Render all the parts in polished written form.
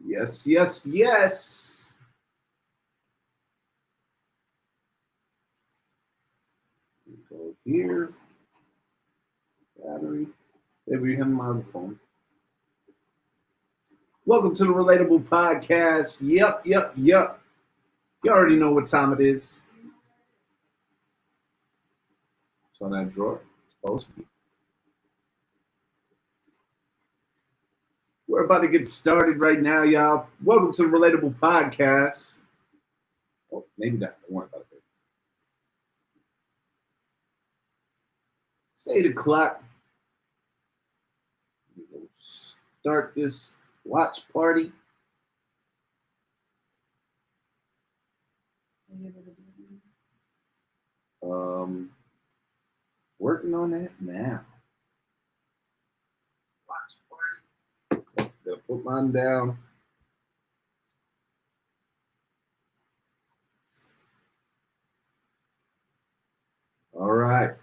Yes, yes, yes. We go here. Battery. Maybe we have my other phone. Welcome to the Relatable Podcast. Yep. You already know what time it is. It's on that drawer. It's supposed to be. We're about to get started right now, y'all. Welcome to the Relatable Podcast. Oh, maybe not. Don't worry about it. It's 8 o'clock. We'll start this watch party. Working on that now. Watch party. Gotta put mine down. All right.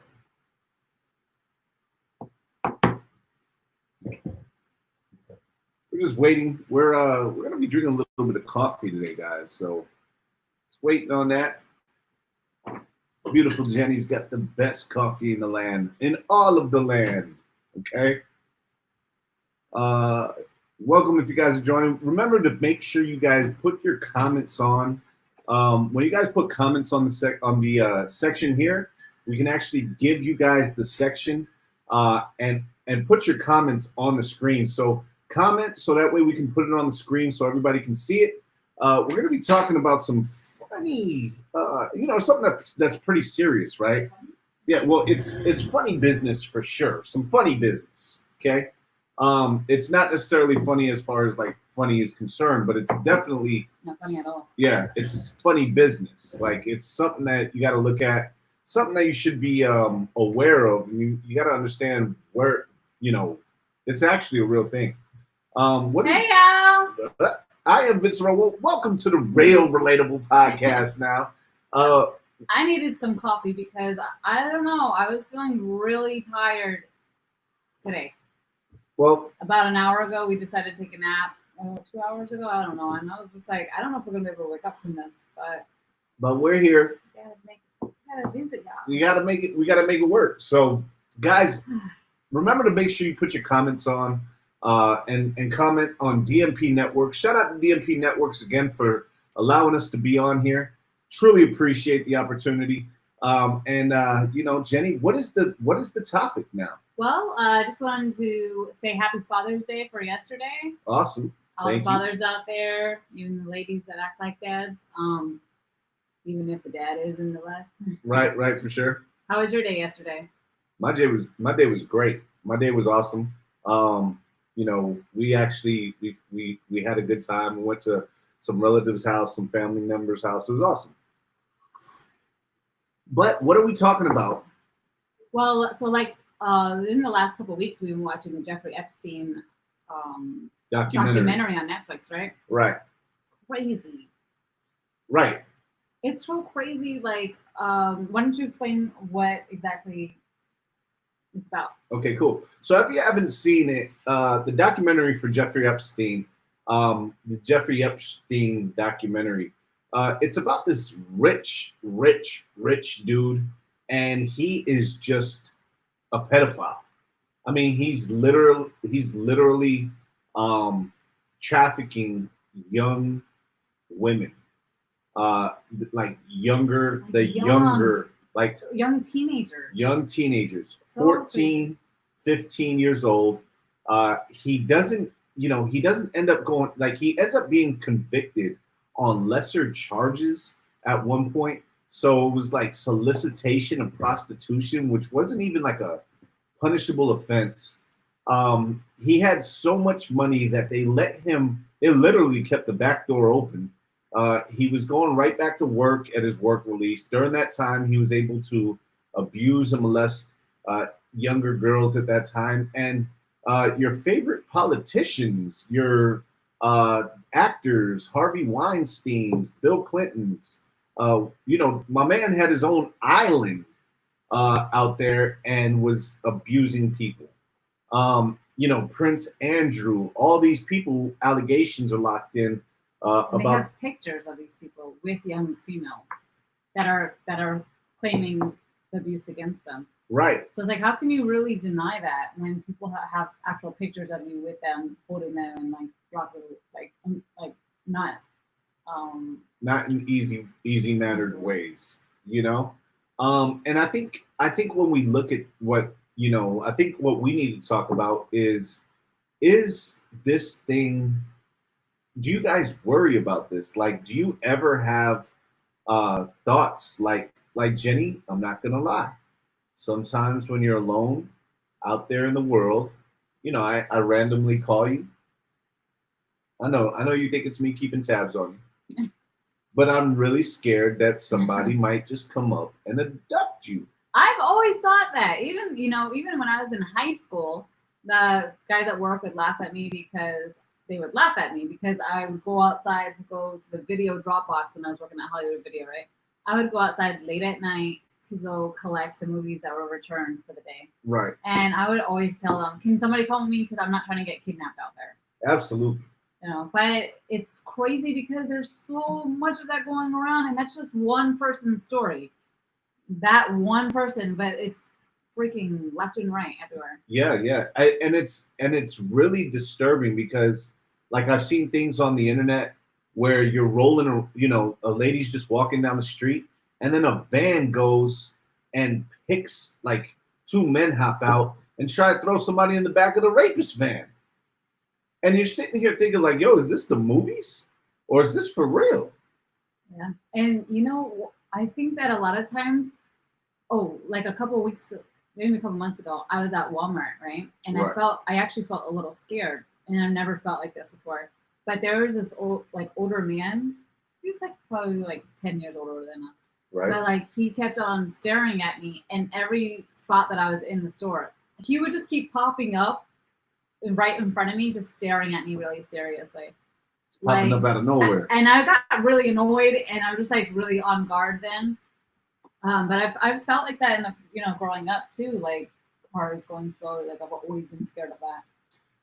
We're just waiting. We're gonna be drinking a little bit of coffee today, guys. So just waiting on that. Beautiful Jenny's got the best coffee in the land, in all of the land. Okay. Welcome if you guys are joining. Remember to make sure you guys put your comments on. When you guys put comments on the section here, we can actually give you guys the section and put your comments on the screen. So comment so that way we can put it on the screen so everybody can see it. We're going to be talking about some funny, something that's pretty serious, right? Yeah, well, it's funny business for sure. Some funny business, okay? It's not necessarily funny as far as like funny is concerned, but it's definitely not funny at all. Yeah, it's funny business. Like it's something that you got to look at, something that you should be aware of. And you got to understand where it's actually a real thing. Hey y'all! I am Vince Rowe. Welcome to the Rel8table podcast. Now, I needed some coffee because I don't know. I was feeling really tired today. Well, about an hour ago, we decided to take a nap. 2 hours ago, I don't know. And I was just like, I don't know if we're gonna be able to wake up from this, but we're here. We gotta visit y'all. We gotta make it. We gotta make it work. So, guys, remember to make sure you put your comments on and comment on DMP Networks. Shout out to DMP Networks again for allowing us to be on here. Truly appreciate the opportunity. Jenny, what is the topic now? Well, I just wanted to say Happy Father's Day for yesterday. Awesome. All the fathers out there, even the ladies that act like dads, even if the dad is in the left. Right, for sure. How was your day yesterday? My day was great. My day was awesome. We actually we had a good time. We went to some relatives' house, some family members' house. It was awesome. But what are we talking about? Well, so like in the last couple of weeks, we've been watching the Jeffrey Epstein documentary on Netflix, right? Right. Crazy. Right. It's so crazy. Like, why don't you explain what exactly it's about? Okay, cool. So if you haven't seen it, the documentary for Jeffrey Epstein, the Jeffrey Epstein documentary, it's about this rich dude, and he is just a pedophile. I mean, he's literally trafficking young women, like younger, like young teenagers, so 14, 15 years old. He doesn't end up going, like, he ends up being convicted on lesser charges at one point. So it was like solicitation of prostitution, which wasn't even like a punishable offense. He had so much money that they literally kept the back door open. He was going right back to work at his work release. During that time, he was able to abuse and molest younger girls at that time. And your favorite politicians, your actors, Harvey Weinstein's, Bill Clinton's, my man had his own island out there and was abusing people. Prince Andrew, all these people, allegations are locked in And they about have pictures of these people with young females that are claiming the abuse against them. right. So it's like, how can you really deny that when people have actual pictures of you with them, holding them, and like not Not in easy mannered ways, you know. And I think when we look at what I think what we need to talk about is this thing. Do you guys worry about this? Like, do you ever have thoughts like Jenny? I'm not gonna lie. Sometimes when you're alone out there in the world, I randomly call you. I know you think it's me keeping tabs on you, but I'm really scared that somebody might just come up and abduct you. I've always thought that. Even when I was in high school, the guys at work would laugh at me because I would go outside to go to the video Dropbox when I was working at Hollywood Video, right? I would go outside late at night to go collect the movies that were returned for the day. Right. And I would always tell them, "Can somebody call me? Because I'm not trying to get kidnapped out there." Absolutely. But it's crazy because there's so much of that going around, and that's just one person's story. That one person, but it's freaking left and right everywhere. Yeah. And it's really disturbing because like I've seen things on the internet where you're rolling, a lady's just walking down the street, and then a van goes and picks like two men hop out and try to throw somebody in the back of the rapist van. And you're sitting here thinking like, yo, is this the movies or is this for real? Yeah. And I think that a lot of times, like a couple of weeks, maybe a couple months ago, I was at Walmart, right? And Right. I actually felt a little scared, and I've never felt like this before. But there was this older man. He's like probably like 10 years older than us. Right. But like he kept on staring at me, and every spot that I was in the store, he would just keep popping up right in front of me, just staring at me really seriously. Popping up out of nowhere. And I got really annoyed, and I was just like really on guard then. But I've felt like that in the growing up too, like cars going slowly. Like I've always been scared of that.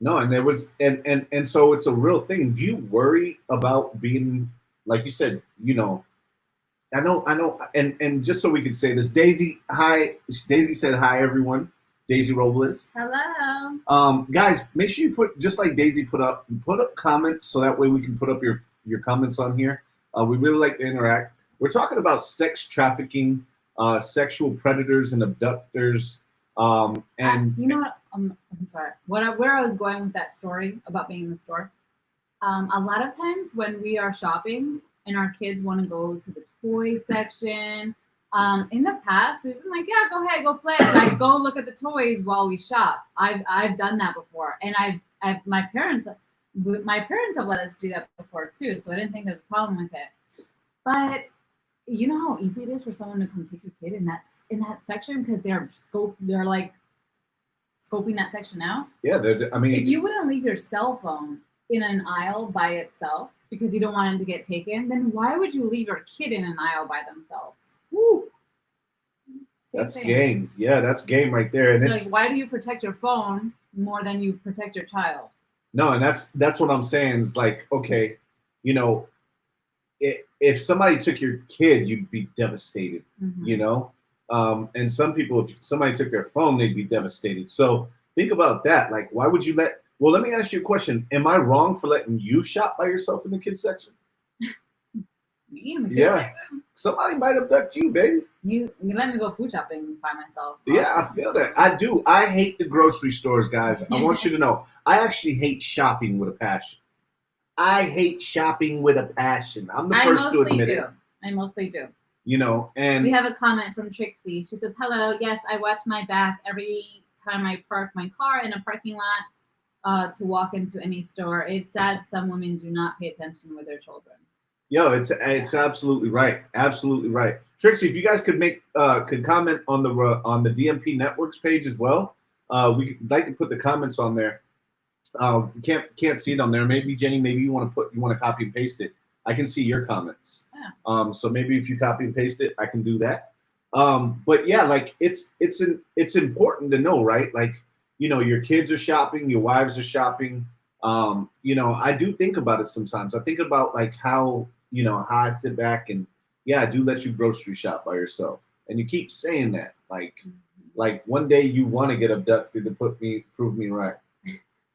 No, and there was and so it's a real thing. Do you worry about being like you said, I know, and just so we could say this, Daisy, hi. Daisy said hi, everyone. Daisy Robles. Hello. Guys, make sure you just like Daisy put up comments so that way we can put up your comments on here. We really like to interact. We're talking about sex trafficking, sexual predators and abductors, and you know what? I'm sorry. Where I was going with that story about being in the store. A lot of times when we are shopping and our kids want to go to the toy section, in the past we've been like, yeah, go ahead, go play. Like go look at the toys while we shop. I've done that before, and my parents have let us do that before too, so I didn't think there's a problem with it. But you know how easy it is for someone to come take your kid in that section because they're like scoping that section out. Yeah, if you wouldn't leave your cell phone in an aisle by itself because you don't want it to get taken, then why would you leave your kid in an aisle by themselves? Woo. That's game. Yeah, that's game right there. And so it's like, why do you protect your phone more than you protect your child? No, and that's what I'm saying is like, okay, if somebody took your kid, you'd be devastated, and some people, if somebody took their phone, they'd be devastated. So think about that. Like, why would you well, let me ask you a question. Am I wrong for letting you shop by yourself in the kids section? Me in the kids Yeah. section? Somebody might abduct you, baby. You let me go food shopping by myself. Yeah, I feel that. I do. I hate the grocery stores, guys. I want you to know. I actually hate shopping with a passion. I hate shopping with a passion. I'm the first to admit it. I mostly do. And we have a comment from Trixie. She says, "Hello. Yes, I watch my back every time I park my car in a parking lot to walk into any store. It's sad some women do not pay attention with their children." Yo, it's absolutely right. Absolutely right. Trixie, if you guys could could comment on the DMP Networks page as well. We'd like to put the comments on there. Can't see it on there. Maybe Jenny, maybe you want to copy and paste it. I can see your comments. Yeah. So maybe if you copy and paste it, I can do that. But yeah, like it's important to know, right? Like, your kids are shopping, your wives are shopping. I do think about it sometimes. I think about like how I sit back and yeah, I do let you grocery shop by yourself. And you keep saying that. Like one day you want to get abducted to prove me right.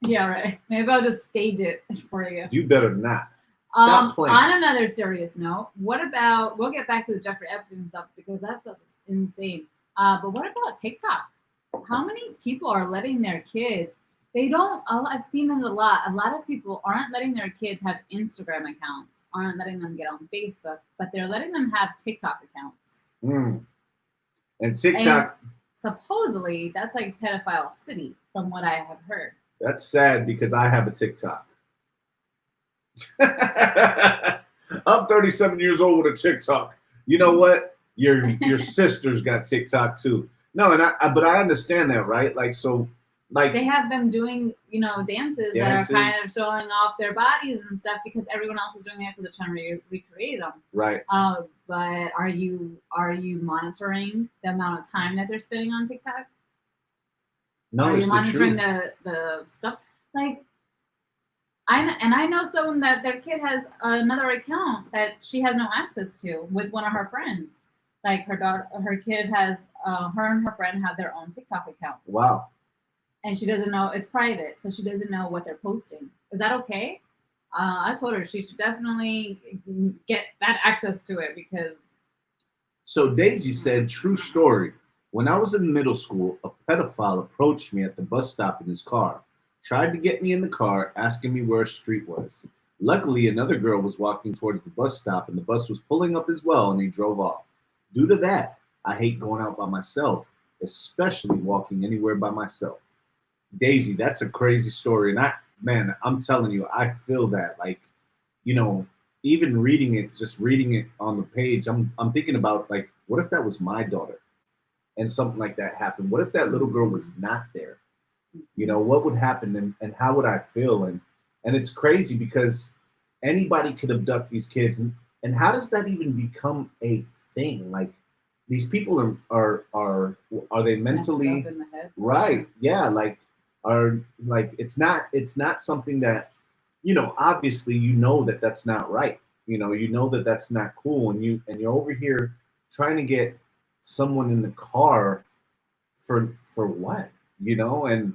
Yeah, right. Maybe I'll just stage it for you. You better not. Stop playing. On another serious note, what about, we'll get back to the Jeffrey Epstein stuff because that stuff is insane. But what about TikTok? How many people are letting their kids, I've seen them a lot. A lot of people aren't letting their kids have Instagram accounts, aren't letting them get on Facebook, but they're letting them have TikTok accounts. And TikTok. And supposedly, that's like pedophile city from what I have heard. That's sad because I have a TikTok. I'm 37 years old with a TikTok. You know what? Your sister's got TikTok too. No, but I understand that, right? Like they have them doing, dances that are kind of showing off their bodies and stuff because everyone else is doing that, so they're trying to recreate them. Right. But are you monitoring the amount of time that they're spending on TikTok? No, are you monitoring the stuff? Like, I know someone that their kid has another account that she has no access to with one of her friends. Like her kid has her and her friend have their own TikTok account. Wow. And she doesn't know, it's private, so she doesn't know what they're posting. Is that okay? I told her she should definitely get that access to it because. So Daisy said, true story. When I was in middle school, a pedophile approached me at the bus stop in his car, tried to get me in the car, asking me where a street was. Luckily, another girl was walking towards the bus stop and the bus was pulling up as well and he drove off. Due to that, I hate going out by myself, especially walking anywhere by myself. Daisy, that's a crazy story. And I'm telling you, I feel that. Like, even just reading it on the page, I'm thinking about like, what if that was my daughter and something like that happened? What if that little girl was not there? What would happen and how would I feel? And it's crazy because anybody could abduct these kids. And how does that even become a thing? Like, these people are they mentally in the head? Right? Yeah, it's not something that obviously that that's not right. That that's not cool, and you're over here trying to get someone in the car for what? And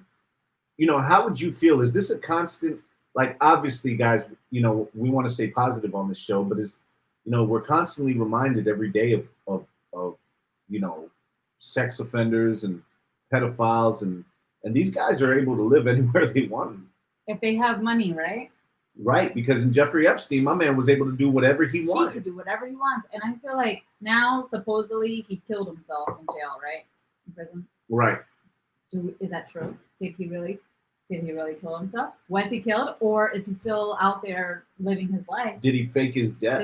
how would you feel? Is this a constant? Like, obviously, guys, we want to stay positive on this show, but we're constantly reminded every day of sex offenders and pedophiles, and these guys are able to live anywhere they want. If they have money, right? Right, because in Jeffrey Epstein, my man was able to do whatever he wanted. He could do whatever he wants, and I feel like now, supposedly, he killed himself in jail, right? In prison. Right. Is that true? Did he really kill himself? Was he killed, or is he still out there living his life? Did he fake his death?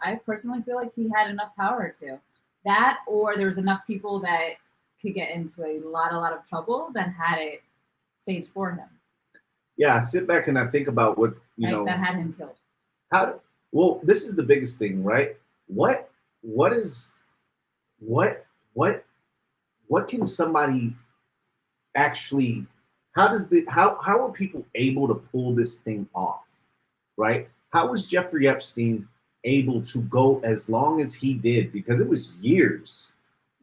I personally feel like he had enough power to that, or there was enough people that could get into a lot of trouble that had it staged for him. Yeah, I sit back and I think about what that had him killed. Well, this is the biggest thing, right? What can somebody actually? How are people able to pull this thing off, right? How was Jeffrey Epstein able to go as long as he did? Because it was years.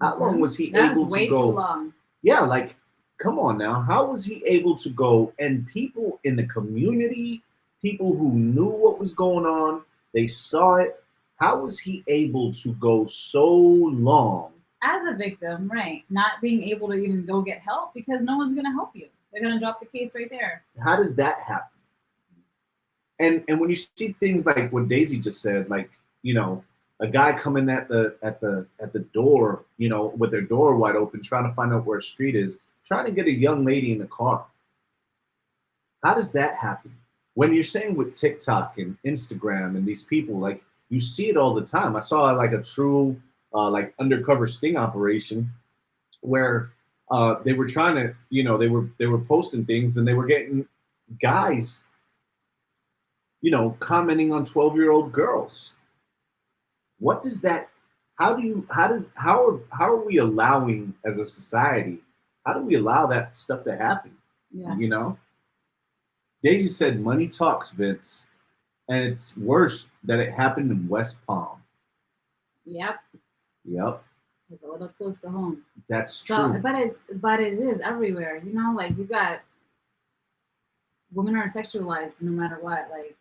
How long was he able to go? Way too long. Yeah, like, come on now. How was he able to go? And people in the community, people who knew what was going on, they saw it. How was he able to go so long? As a victim, right? Not being able to even go get help because no one's going to help you. They're going to drop the case right there. How does that happen? And when you see things like what Daisy just said, like, a guy coming at the door, with their door wide open, trying to find out where a street is, trying to get a young lady in the car. How does that happen? When you're saying with TikTok and Instagram and these people, like, you see it all the time. I saw like a true undercover sting operation where they were trying to, they were posting things and they were getting guys, commenting on 12-year-old girls. What does that? How are we allowing as a society How do we allow that stuff to happen? Yeah. You know, Daisy said money talks, Vince, and it's worse that it happened in West Palm. Yep. Yep, It's a little close to home. that's So, true. but it is everywhere. You know, like you got women are sexualized no matter what. Like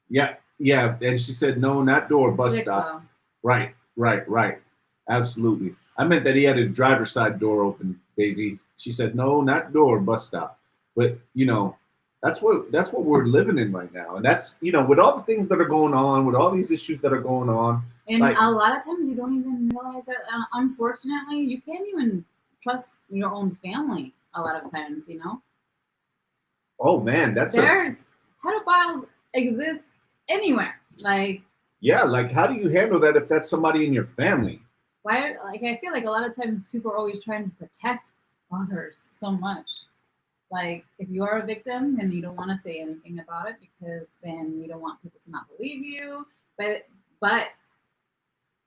Yeah, yeah. And she said, no, not door, it's bus sick stop. though. Right, right, right. Absolutely. I meant that he had his driver's side door open, Daisy. She said, no, not door, bus stop. But that's what we're living in right now. And that's with all the things that are going on, with all these issues that are going on, And like, a lot of times you don't even realize that. Unfortunately, you can't even trust your own family. A lot of times, you know, oh man, there's pedophiles exist anywhere. Like yeah, like how do you handle that if that's somebody in your family? why? Like I feel like a lot of times people are always trying to protect others so much. Like if you are a victim, then you don't want to say anything about it because then you don't want people to not believe you. But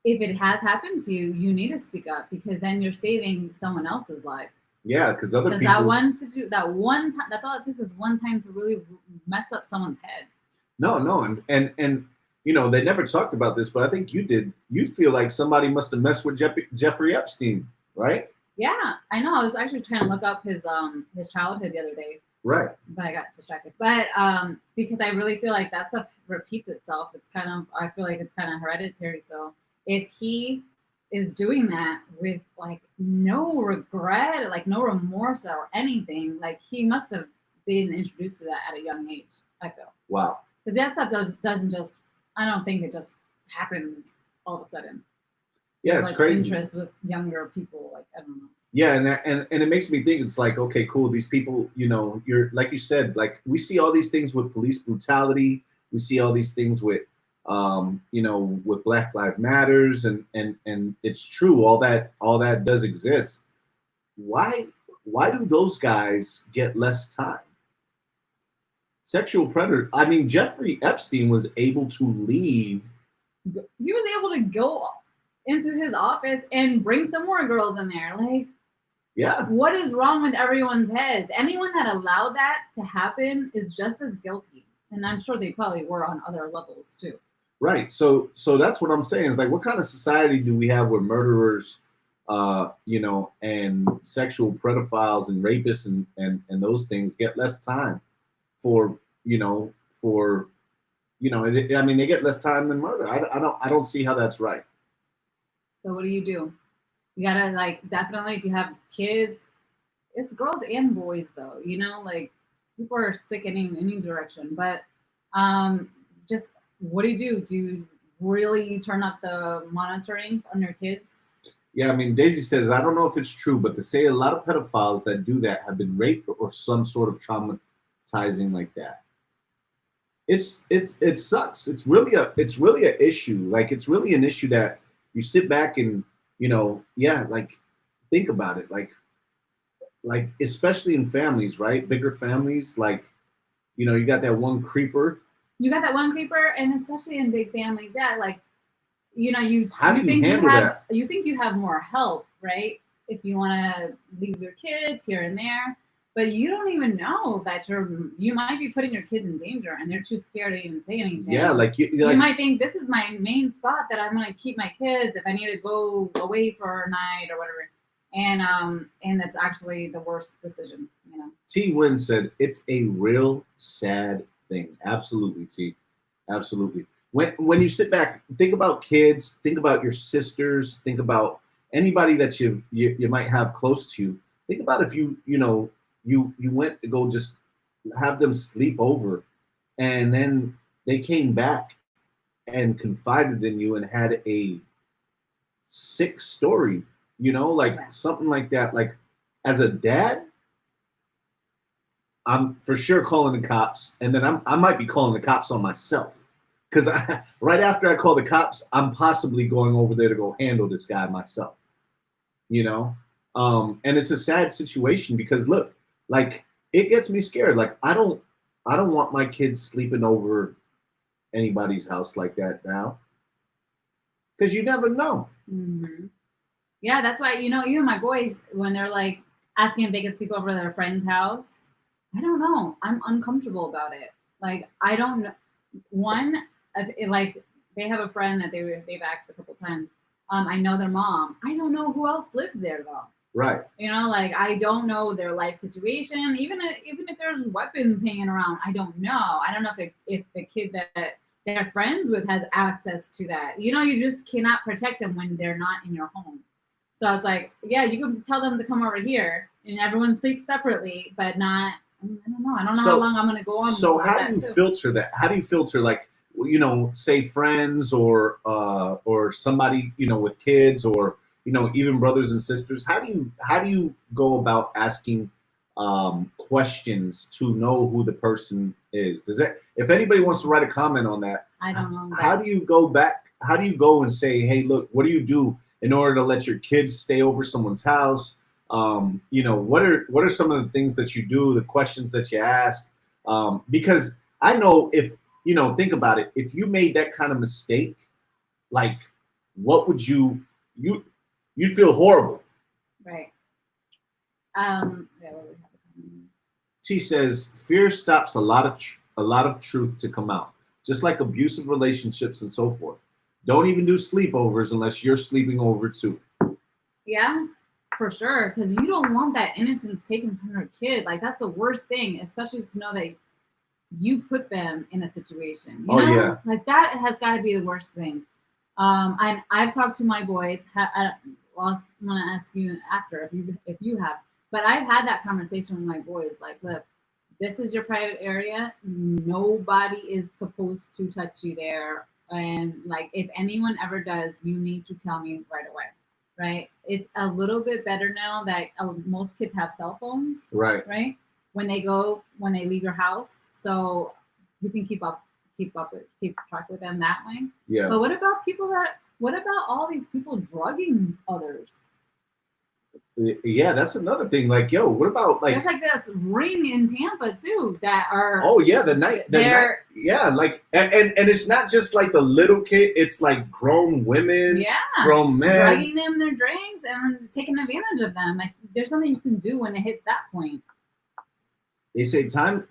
if it has happened to you, you need to speak up because then you're saving someone else's life. Yeah, because other Because people. that one time, that's all it takes is one time to really mess up someone's head. No, no, and they never talked about this, but I think you did. You feel like somebody must have messed with Jeffrey Epstein, right? Yeah, I know. I was actually trying to look up his childhood the other day, Right. but I got distracted. But because I really feel like that stuff repeats itself. It's kind of I feel like it's kind of hereditary. So if he is doing that with like no regret, like no remorse or anything, like he must have been introduced to that at a young age. I feel Wow. because that stuff doesn't just. I don't think it just happens all of a sudden. Yeah, it's Like crazy. interest with younger people, like I don't know. Yeah, and it makes me think it's like, okay, cool. These people, you're like you said, like we see all these things with police brutality. We see all these things with Black Lives Matters, and it's true. All that does exist. Why why do those guys get less time? Sexual predator. I mean, Jeffrey Epstein was able to leave. He was able to go into his office and bring some more girls in there. Like, Yeah. what is wrong with everyone's heads? Anyone that allowed that to happen is just as guilty. And I'm sure they probably were on other levels too. Right. So that's what I'm saying. Is like, what kind of society do we have where murderers, and sexual pedophiles and rapists and those things get less time for you know for I mean, they get less time than murder. I don't see how that's right. So what do? You gotta like definitely if you have kids, it's girls and boys though. You know, like people are sick in any direction. But just what do? Do you really turn up the monitoring on your kids? Yeah, I mean, Daisy says, I don't know if it's true, but they say a lot of pedophiles that do that have been raped or some sort of traumatizing like that. It sucks. It's really a issue. Like it's really an issue that you sit back and yeah, like think about it. Like especially in families, right? Bigger families, like you got that one creeper. You got that one creeper, and especially in big families, yeah, like you How do you think handle that? you think you have more help, right? If you want to leave your kids here and there, but you don't even know that you might be putting your kids in danger, and they're too scared to even say anything. Yeah, like you might think this is my main spot that I'm going to keep my kids if I need to go away for a night or whatever, and that's actually the worst decision. T. Wynn said it's a real sad thing. Absolutely, T. Absolutely. When you sit back, think about kids, think about your sisters, think about anybody that you might have close to you. Think about if you went to go just have them sleep over, and then they came back and confided in you and had a sick story, like something like that. Like as a dad, I'm for sure calling the cops, and then I might be calling the cops on myself because right after I call the cops, I'm possibly going over there to go handle this guy myself. And it's a sad situation because look, like it gets me scared. Like I don't want my kids sleeping over anybody's house like that now because you never know. Mm-hmm. Yeah, that's why even my boys when they're like asking if they could sleep over at their friend's house. I don't know. I'm uncomfortable about it. Like I don't know. One, like they have a friend that they've asked a couple times. I know their mom. I don't know who else lives there though. Right. You know, like I don't know their life situation. Even if there's weapons hanging around, I don't know. I don't know if the kid that they're friends with has access to that. You know, you just cannot protect them when they're not in your home. So it's like, yeah, you can tell them to come over here, and everyone sleeps separately, but not. I don't know. I don't know how long I'm going to go on. So with how that do you too. filter that? How do you filter, like, say friends or somebody, with kids, or even brothers and sisters? How do you go about asking questions to know who the person is? Does that, if anybody wants to write a comment on that, I don't know. how do you go back? How do you go and say, hey, look, what do you do in order to let your kids stay over someone's house? What are some of the things that you do, the questions that you ask? Because I know, if think about it, if you made that kind of mistake, like, what would you'd feel horrible. Right. Yeah, what do we have? T says fear stops a lot of truth to come out, just like abusive relationships and so forth. Don't even do sleepovers unless you're sleeping over too. Yeah, for sure. Because you don't want that innocence taken from your kid. Like that's the worst thing, especially to know that you put them in a situation. You Oh know, yeah, like that has got to be the worst thing. I've talked to my boys. Well, I'm gonna ask you after if you have, but I've had that conversation with my boys. Like, look, this is your private area. Nobody is supposed to touch you there. And like, if anyone ever does, you need to tell me right away. Right? It's a little bit better now that most kids have cell phones. right. Right? When they leave your house, so you can keep track with them that way. Yeah. But what about all these people drugging others? Yeah, that's another thing. Like, yo, what about, like, There's like this ring in Tampa too that are oh yeah, the night, yeah, like, and it's not just like the little kid, it's like grown women, yeah grown men. drugging them their drinks and taking advantage of them. Like there's something you can do when it hits that point. They say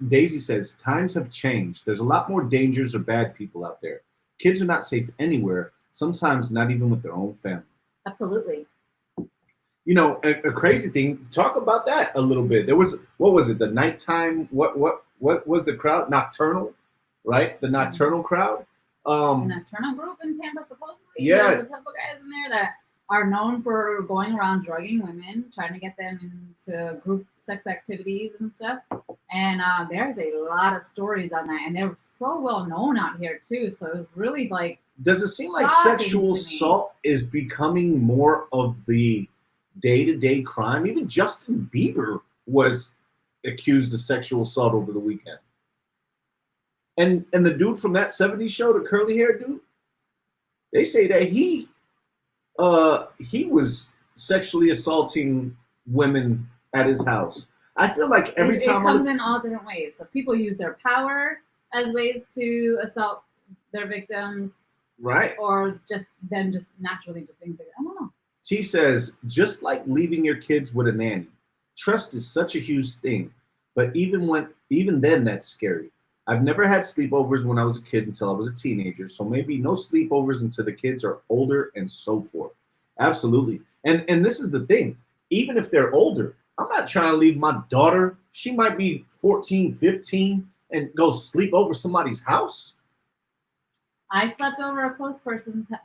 Daisy says times have changed. There's a lot more dangers or bad people out there. Kids are not safe anywhere, sometimes not even with their own family. Absolutely. A crazy thing. Talk about that a little bit. There was, what was it? The nighttime. What was the crowd? Nocturnal, right? The nocturnal crowd. A nocturnal group in Tampa, supposedly. Yeah. There's a couple guys in there that are known for going around drugging women, trying to get them into group sex activities and stuff. And there's a lot of stories on that, and they're so well known out here too. So it was really like. Does it seem like shocking sexual to me. assault is becoming more of the day-to-day crime? Even Justin Bieber was accused of sexual assault over the weekend. And the dude from that '70s show, the curly hair dude, they say that he was sexually assaulting women at his house. I feel like every time it comes in all different ways. So people use their power as ways to assault their victims, right? Or just naturally just things like that. I don't know. T says, just like leaving your kids with a nanny, trust is such a huge thing. But even then, that's scary. I've never had sleepovers when I was a kid until I was a teenager. So maybe no sleepovers until the kids are older and so forth. Absolutely. And this is the thing. Even if they're older, I'm not trying to leave my daughter. She might be 14, 15 and go sleep over somebody's house. I slept over a close person's house,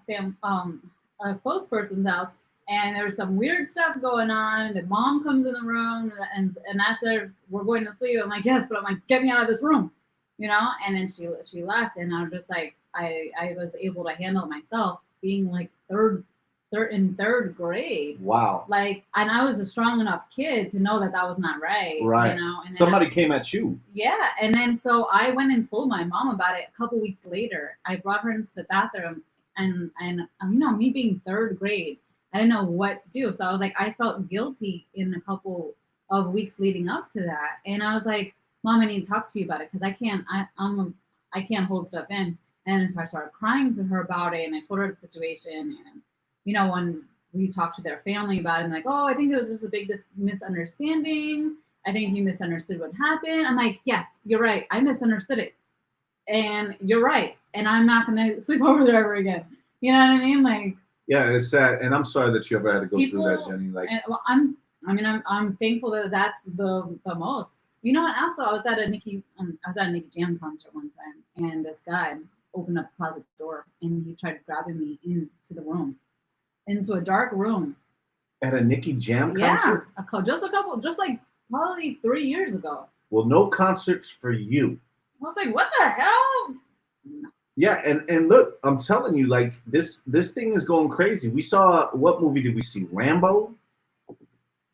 and there was some weird stuff going on. The mom comes in the room and asked her, "We're going to sleep." I'm like, "Yes," but I'm like, "Get me out of this room," And then she left, and I'm just like, I was able to handle it myself, being like third grade. Wow. Like, and I was a strong enough kid to know that was not right. Right. And somebody came at you. Yeah. And then so I went and told my mom about it a couple weeks later. I brought her into the bathroom, and me being third grade, I didn't know what to do. So I was like, I felt guilty in a couple of weeks leading up to that. And I was like, Mom, I need to talk to you about it because I can't hold stuff in. And so I started crying to her about it, and I told her the situation. And when we talked to their family about it, and like, oh, I think it was just a big misunderstanding. I think you misunderstood what happened. I'm like, yes, you're right. I misunderstood it. And you're right. And I'm not going to sleep over there ever again. You know what I mean? Like, yeah, it's sad. And I'm sorry that you ever had to go through that, Jenny. Like, and, well, I'm thankful that that's the most. You know what? Also, I was at a Nicki Jam concert one time, and this guy opened up the closet door, and he tried grabbing me into the room, into a dark room. At a Nicki Jam concert? Yeah, just like probably 3 years ago. Well, no concerts for you. I was like, what the hell? Yeah, and look, I'm telling you, like this thing is going crazy. We saw, what movie did we see? Rambo,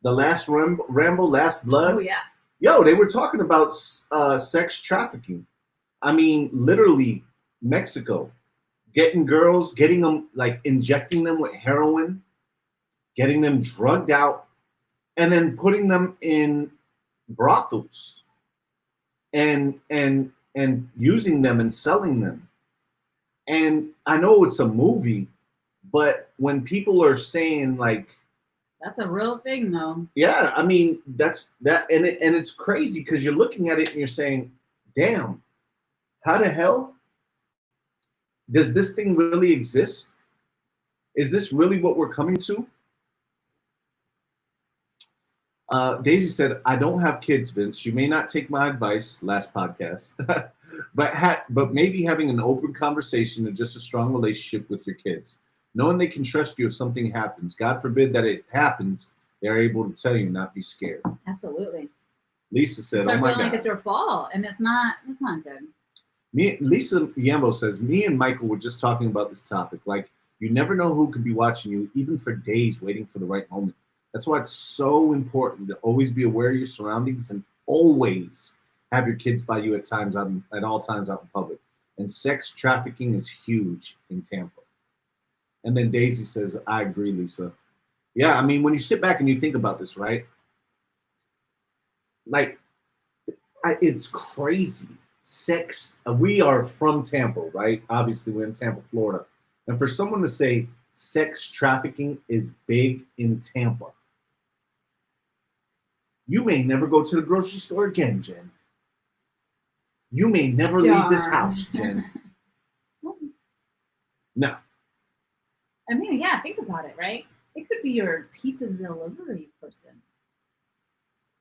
the last Rambo, Last Blood. Oh yeah. Yo, they were talking about sex trafficking. I mean, literally, Mexico, getting girls, getting them, like injecting them with heroin, getting them drugged out, and then putting them in brothels, and using them and selling them. And I know it's a movie, but when people are saying like, that's a real thing, though. Yeah, I mean that's that, and it's crazy because you're looking at it and you're saying, "Damn, how the hell does this thing really exist? Is this really what we're coming to?" Daisy said, "I don't have kids, Vince. You may not take my advice." Last podcast, but maybe having an open conversation and just a strong relationship with your kids. Knowing they can trust you if something happens. God forbid that it happens, they're able to tell you, not be scared. Absolutely. Lisa said, "Oh my God, like God, it's your fault," and it's not good. Lisa Yambo says, "Me and Michael were just talking about this topic. Like, you never know who could be watching you, even for days, waiting for the right moment. That's why it's so important to always be aware of your surroundings and always have your kids by you at all times out in public. And sex trafficking is huge in Tampa." And then Daisy says, "I agree, Lisa." Yeah, I mean, when you sit back and you think about this, right? Like, it's crazy. Sex, we are from Tampa, right? Obviously, we're in Tampa, Florida. And for someone to say sex trafficking is big in Tampa, you may never go to the grocery store again, Jen. You may never leave this house, Jen. No. I mean, yeah, think about it, right? It could be your pizza delivery person.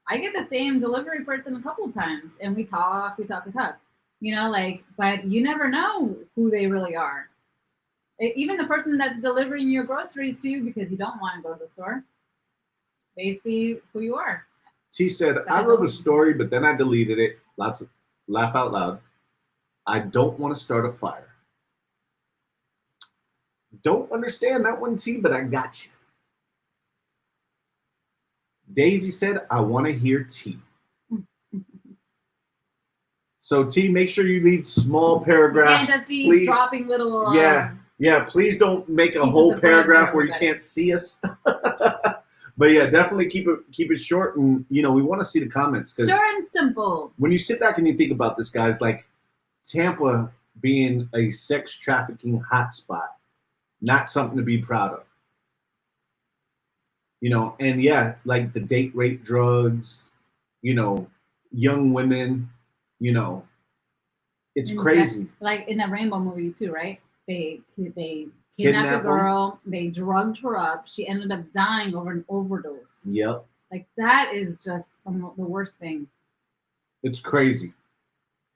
I get the same delivery person a couple times, and we talk. You know, like, but you never know who they really are. Even the person that's delivering your groceries to you because you don't want to go to the store, they see who you are. T said, "I wrote a story, but then I deleted it." Lots of laugh out loud. "I don't want to start a fire." Don't understand that one, T, but I got you. Daisy said, "I want to hear T." So T, make sure you leave small paragraphs. You can't just be please. Dropping little. Yeah. Please don't make a whole paragraph where you can't see us. But yeah, definitely keep it short, and we want to see the comments. Short and simple. When you sit back and you think about this, guys, like Tampa being a sex trafficking hotspot, not something to be proud of. And yeah, like the date rape drugs, young women, it's crazy. Like in that Rainbow movie too, right? They kidnapped a girl, they drugged her up. She ended up dying over an overdose. Yep. Like that is just the worst thing. It's crazy.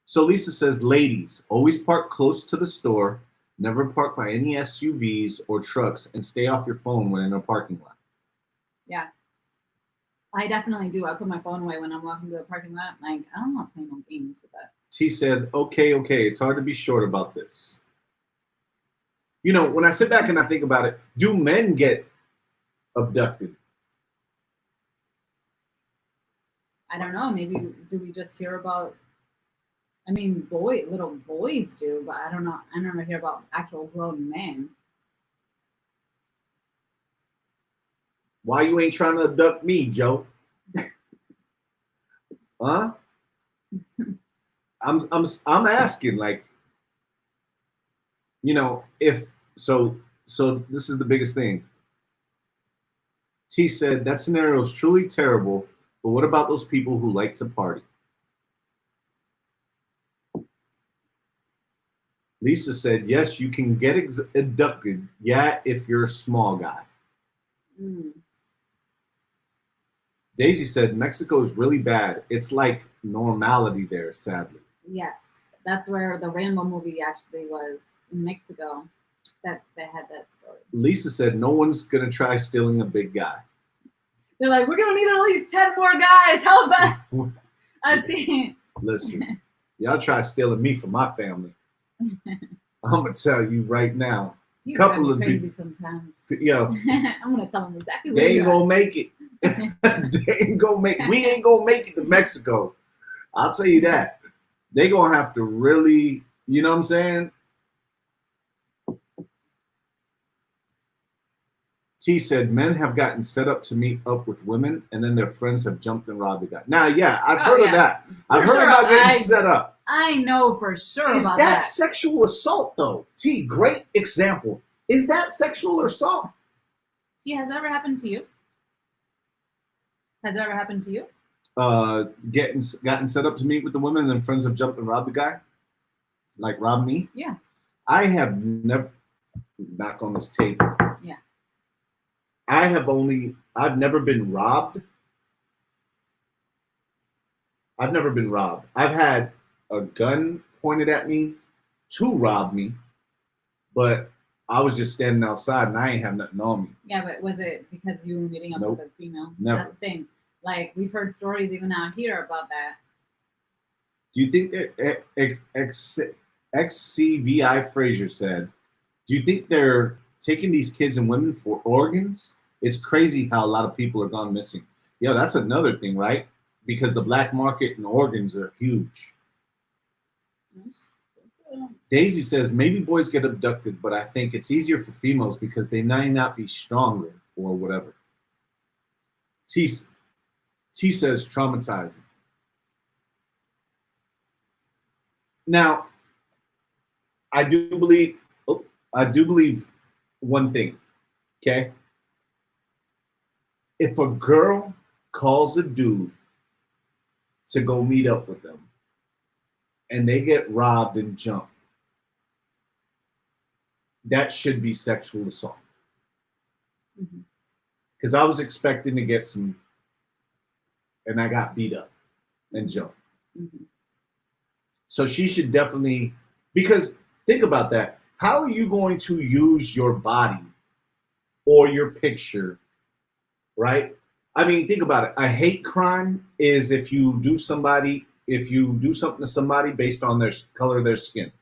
So Lisa says, "Ladies, always park close to the store. Never park by any SUVs or trucks, and stay off your phone when in a parking lot." Yeah. I definitely do. I put my phone away when I'm walking to the parking lot. Like, I don't want to play no games with that. T said, okay, it's hard to be short about this. When I sit back and I think about it, do men get abducted? I don't know. Maybe do we just hear about, I mean, little boys do, but I don't know. I never hear about actual grown men. Why you ain't trying to abduct me, Joe? Huh? I'm asking, like, if so this is the biggest thing. T said, that scenario is truly terrible, but what about those people who like to party? Lisa said, yes, you can get abducted. Yeah, if you're a small guy. Mm. Daisy said, Mexico is really bad. It's like normality there, sadly. Yes, that's where the Rainbow movie actually was in Mexico. That they had that story. Lisa said, no one's going to try stealing a big guy. They're like, we're gonna need at least 10 more guys. Help us, a team. Listen, y'all try stealing me from my family. I'm going to tell you right now. You Couple of crazy people, sometimes. yo, I'm gonna tell them exactly what they ain't gonna make it. They ain't gonna make. We ain't gonna make it to Mexico. I'll tell you that. They gonna have to really, you know what I'm saying? T said men have gotten set up to meet up with women, and then their friends have jumped and robbed the guy. Now, yeah, I've heard of that. I've heard about getting set up. I know for sure Is about that that. sexual assault, though? T, great example. Is that sexual assault? T, has that ever happened to you? Has it ever happened to you? Gotten set up to meet with the women, and then friends have jumped and robbed the guy? Like robbed me? Yeah. I have never, knock on this table. Yeah. I've never been robbed. I've never been robbed. I've had a gun pointed at me to rob me, but I was just standing outside and I ain't have nothing on me. Yeah, but was it because you were meeting up Nope. with a female? Never. That's the thing. Like, we've heard stories even out here about that. Do you think that XCVI Fraser said, do you think they're taking these kids and women for organs? It's crazy how a lot of people are gone missing. Yeah, that's another thing, right? Because the black market and organs are huge. Daisy says, maybe boys get abducted, but I think it's easier for females because they may not be stronger or whatever. T says, traumatizing. Now, I do believe one thing, okay? If a girl calls a dude to go meet up with them and they get robbed and jumped, that should be sexual assault. Because I was expecting to get some, and I got beat up and jumped. So she should definitely, because think about that. How are you going to use your body or your picture, right? I mean, think about it. A hate crime is if you do something to somebody based on their color of their skin,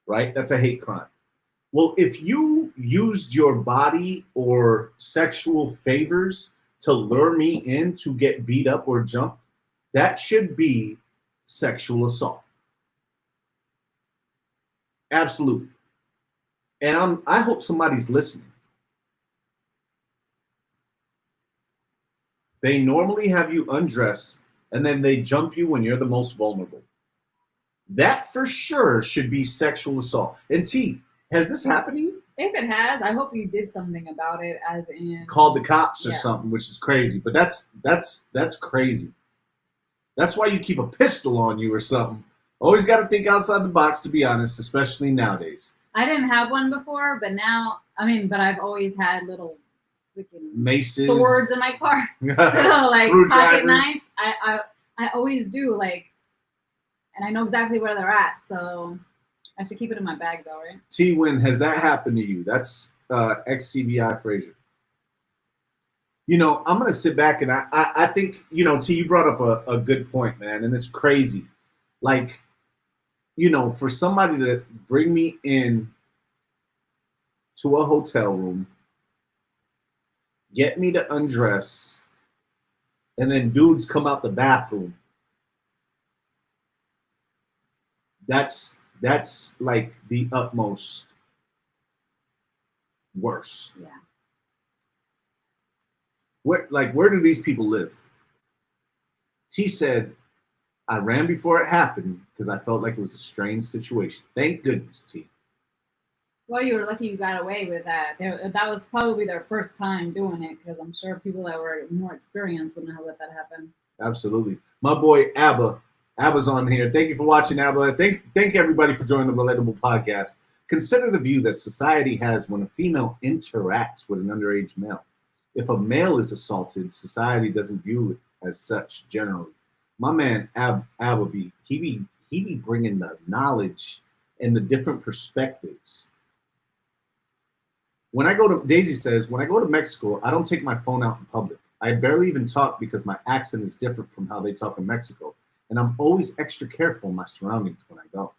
right? That's a hate crime. Well, if you used your body or sexual favors to lure me in to get beat up or jump, that should be sexual assault. Absolutely. And I hope somebody's listening. They normally have you undress and then they jump you when you're the most vulnerable. That for sure should be sexual assault. And T, has this happened to you? If it has, I hope you did something about it, as in called the cops or something, which is crazy. But that's crazy. That's why you keep a pistol on you or something. Always got to think outside the box, to be honest, especially nowadays. I didn't have one before, but now, but I've always had little freaking maces, swords in my car, like pocket knives. I always do, like, and I know exactly where they're at, so I should keep it in my bag, though, right? T-Win, has that happened to you? That's XCBI Fraser. You know, I'm going to sit back and I think, you know, T, you brought up a good point, man, and it's crazy. Like, you know, for somebody to bring me in to a hotel room, get me to undress, and then dudes come out the bathroom. That's like the utmost worse. Yeah. Where do these people live? T said, I ran before it happened because I felt like it was a strange situation. Thank goodness, T. Well, you were lucky you got away with that. That was probably their first time doing it, because I'm sure people that were more experienced wouldn't have let that happen. Absolutely. My boy Abba. Abba's on here. Thank you for watching, Abba. Thank everybody for joining the Relatable Podcast. Consider the view that society has when a female interacts with an underage male. If a male is assaulted, society doesn't view it as such generally. My man Abba he be bringing the knowledge and the different perspectives. When I go to Daisy says, when I go to Mexico, I don't take my phone out in public. I barely even talk because my accent is different from how they talk in Mexico. And I'm always extra careful in my surroundings when I go.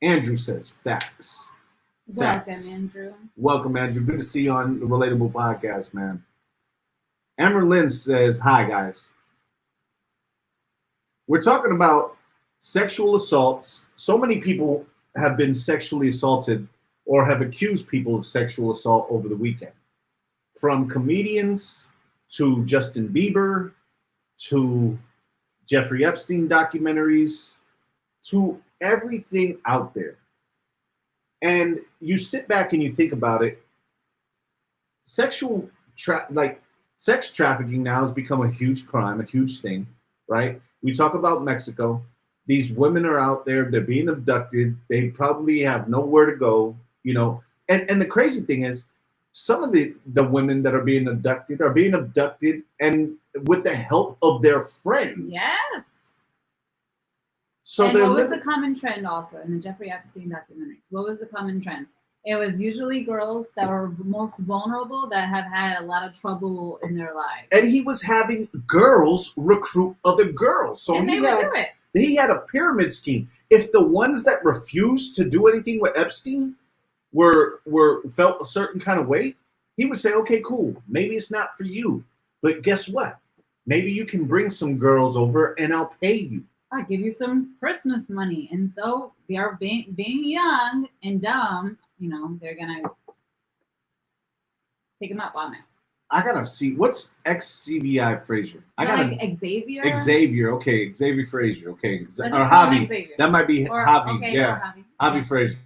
Andrew says, facts. Welcome, Facts. Andrew. Welcome, Andrew. Good to see you on the Relatable Podcast, man. Amber Lynn says, hi, guys. We're talking about sexual assaults. So many people have been sexually assaulted or have accused people of sexual assault over the weekend. From comedians to Justin Bieber to Jeffrey Epstein documentaries to everything out there. And you sit back and you think about it, sex trafficking now has become a huge crime, a huge thing, right? We talk about Mexico. These women are out there, they're being abducted. They probably have nowhere to go, you know. And the crazy thing is, some of the women that are being abducted and with the help of their friends. Yes. So and what was the common trend also in the Jeffrey Epstein documentaries? What was the common trend? It was usually girls that were most vulnerable that have had a lot of trouble in their lives. And he was having girls recruit other girls. So and they would do it. He had a pyramid scheme. If the ones that refused to do anything with Epstein were felt a certain kind of way, he would say, okay, cool. Maybe it's not for you. But guess what? Maybe you can bring some girls over and I'll pay you. I'll give you some Christmas money. And so they are being young and dumb, you know, they're going to take them up on it. I gotta see what's XCVI Frazier. Like Xavier. Xavier, okay, Xavier Frazier, okay, or Javi. That might be Javi. Okay, yeah, Javi Frazier.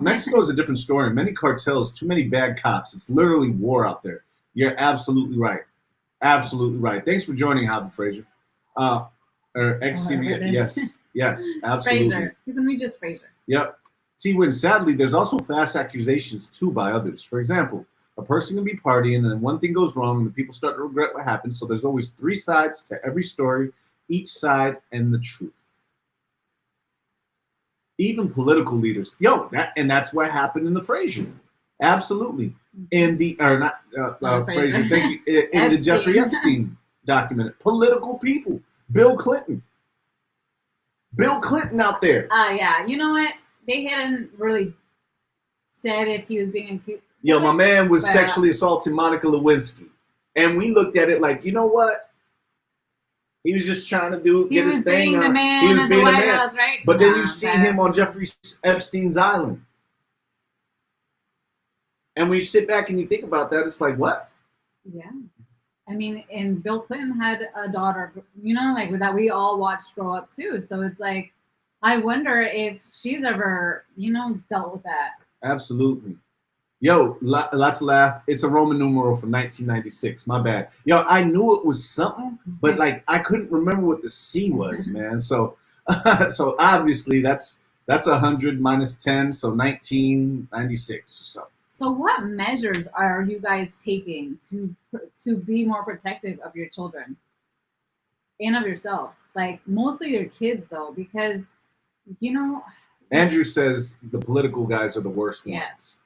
Mexico is a different story. Many cartels, too many bad cops. It's literally war out there. You're absolutely right. Absolutely right. Thanks for joining, Javi Frazier. Or XCVI. Yes, absolutely. Frazier. He's gonna be just Frazier. Yep. T-Win, sadly, there's also fast accusations too by others. For example, a person can be partying and then one thing goes wrong and the people start to regret what happened. So there's always three sides to every story, each side and the truth. Even political leaders. That's what happened in the Frazier. Absolutely. In the, Frazier, thank you. In the Jeffrey Epstein document. Political people. Bill Clinton out there. Yeah. You know what? They hadn't really said if he was being accused. Yo, my man was sexually assaulting Monica Lewinsky. And we looked at it like, you know what? He was just trying to get his thing. He was being a man. House, right? But then you see him on Jeffrey Epstein's island. And when you sit back and you think about that, it's like, what? Yeah. I mean, and Bill Clinton had a daughter, you know, like that we all watched grow up too. So it's like, I wonder if she's ever, you know, dealt with that. Absolutely. Yo, lots of laugh. It's a Roman numeral from 1996. My bad. Yo, I knew it was something, but like I couldn't remember what the C was, man. So, so obviously that's 100 minus 10, so 1996 or so. So, what measures are you guys taking to be more protective of your children and of yourselves? Like mostly your kids, though, because you know. Andrew says the political guys are the worst ones. Yes.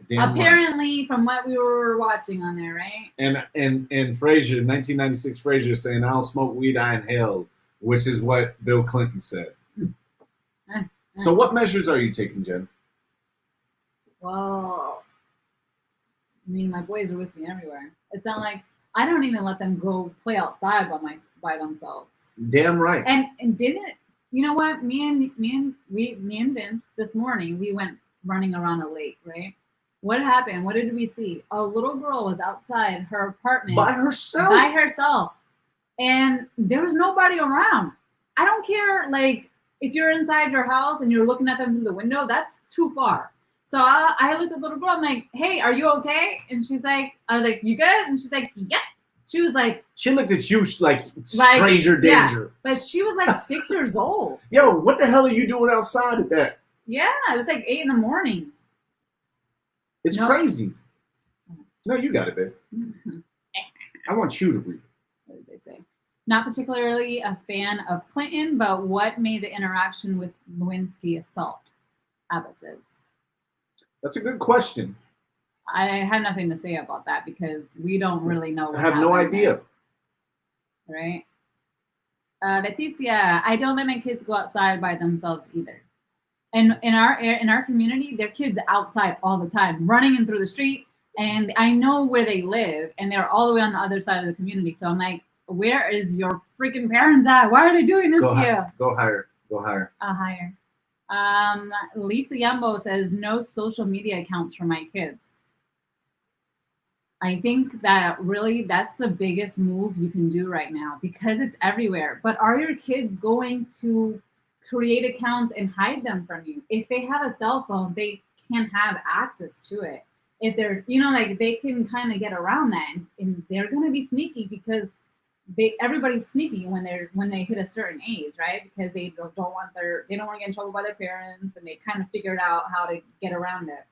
Damn apparently, right. From what we were watching on there, right? And Frazier, 1996 Frazier saying, "I don't smoke weed, I inhale," which is what Bill Clinton said. So, what measures are you taking, Jen? Well, I mean, my boys are with me everywhere. It's not like I don't even let them go play outside by themselves. Damn right. And didn't you know what? Me and Vince this morning we went running around a lake, right? What happened? What did we see? A little girl was outside her apartment by herself, and there was nobody around. I don't care, like if you're inside your house and you're looking at them through the window, that's too far. So I looked at the little girl. I'm like, hey, are you okay? And she's like, I was like, you good? And she's like, yep. She was like, she looked at you like stranger danger. Yeah, but she was like 6 years old. Yo, what the hell are you doing outside at that? Yeah, it was like 8 a.m. It's crazy. No, you got it, babe. I want you to read. What did they say? Not particularly a fan of Clinton, but what made the interaction with Lewinsky assault? Abba says. That's a good question. I have nothing to say about that because we don't really know. I have no idea. Right? Leticia, I don't let my kids go outside by themselves either. And in our community, there are kids outside all the time, running in through the street. And I know where they live, and they're all the way on the other side of the community. So I'm like, where is your freaking parents at? Why are they doing this to you? Go higher. Go higher. Higher. Lisa Yambo says, no social media accounts for my kids. I think that really that's the biggest move you can do right now because it's everywhere. But are your kids going to create accounts and hide them from you? If they have a cell phone, they can have access to it. If they're, like they can kind of get around that, and they're going to be sneaky because everybody's sneaky when they hit a certain age, right? Because they don't want to get in trouble by their parents, and they kind of figured out how to get around it.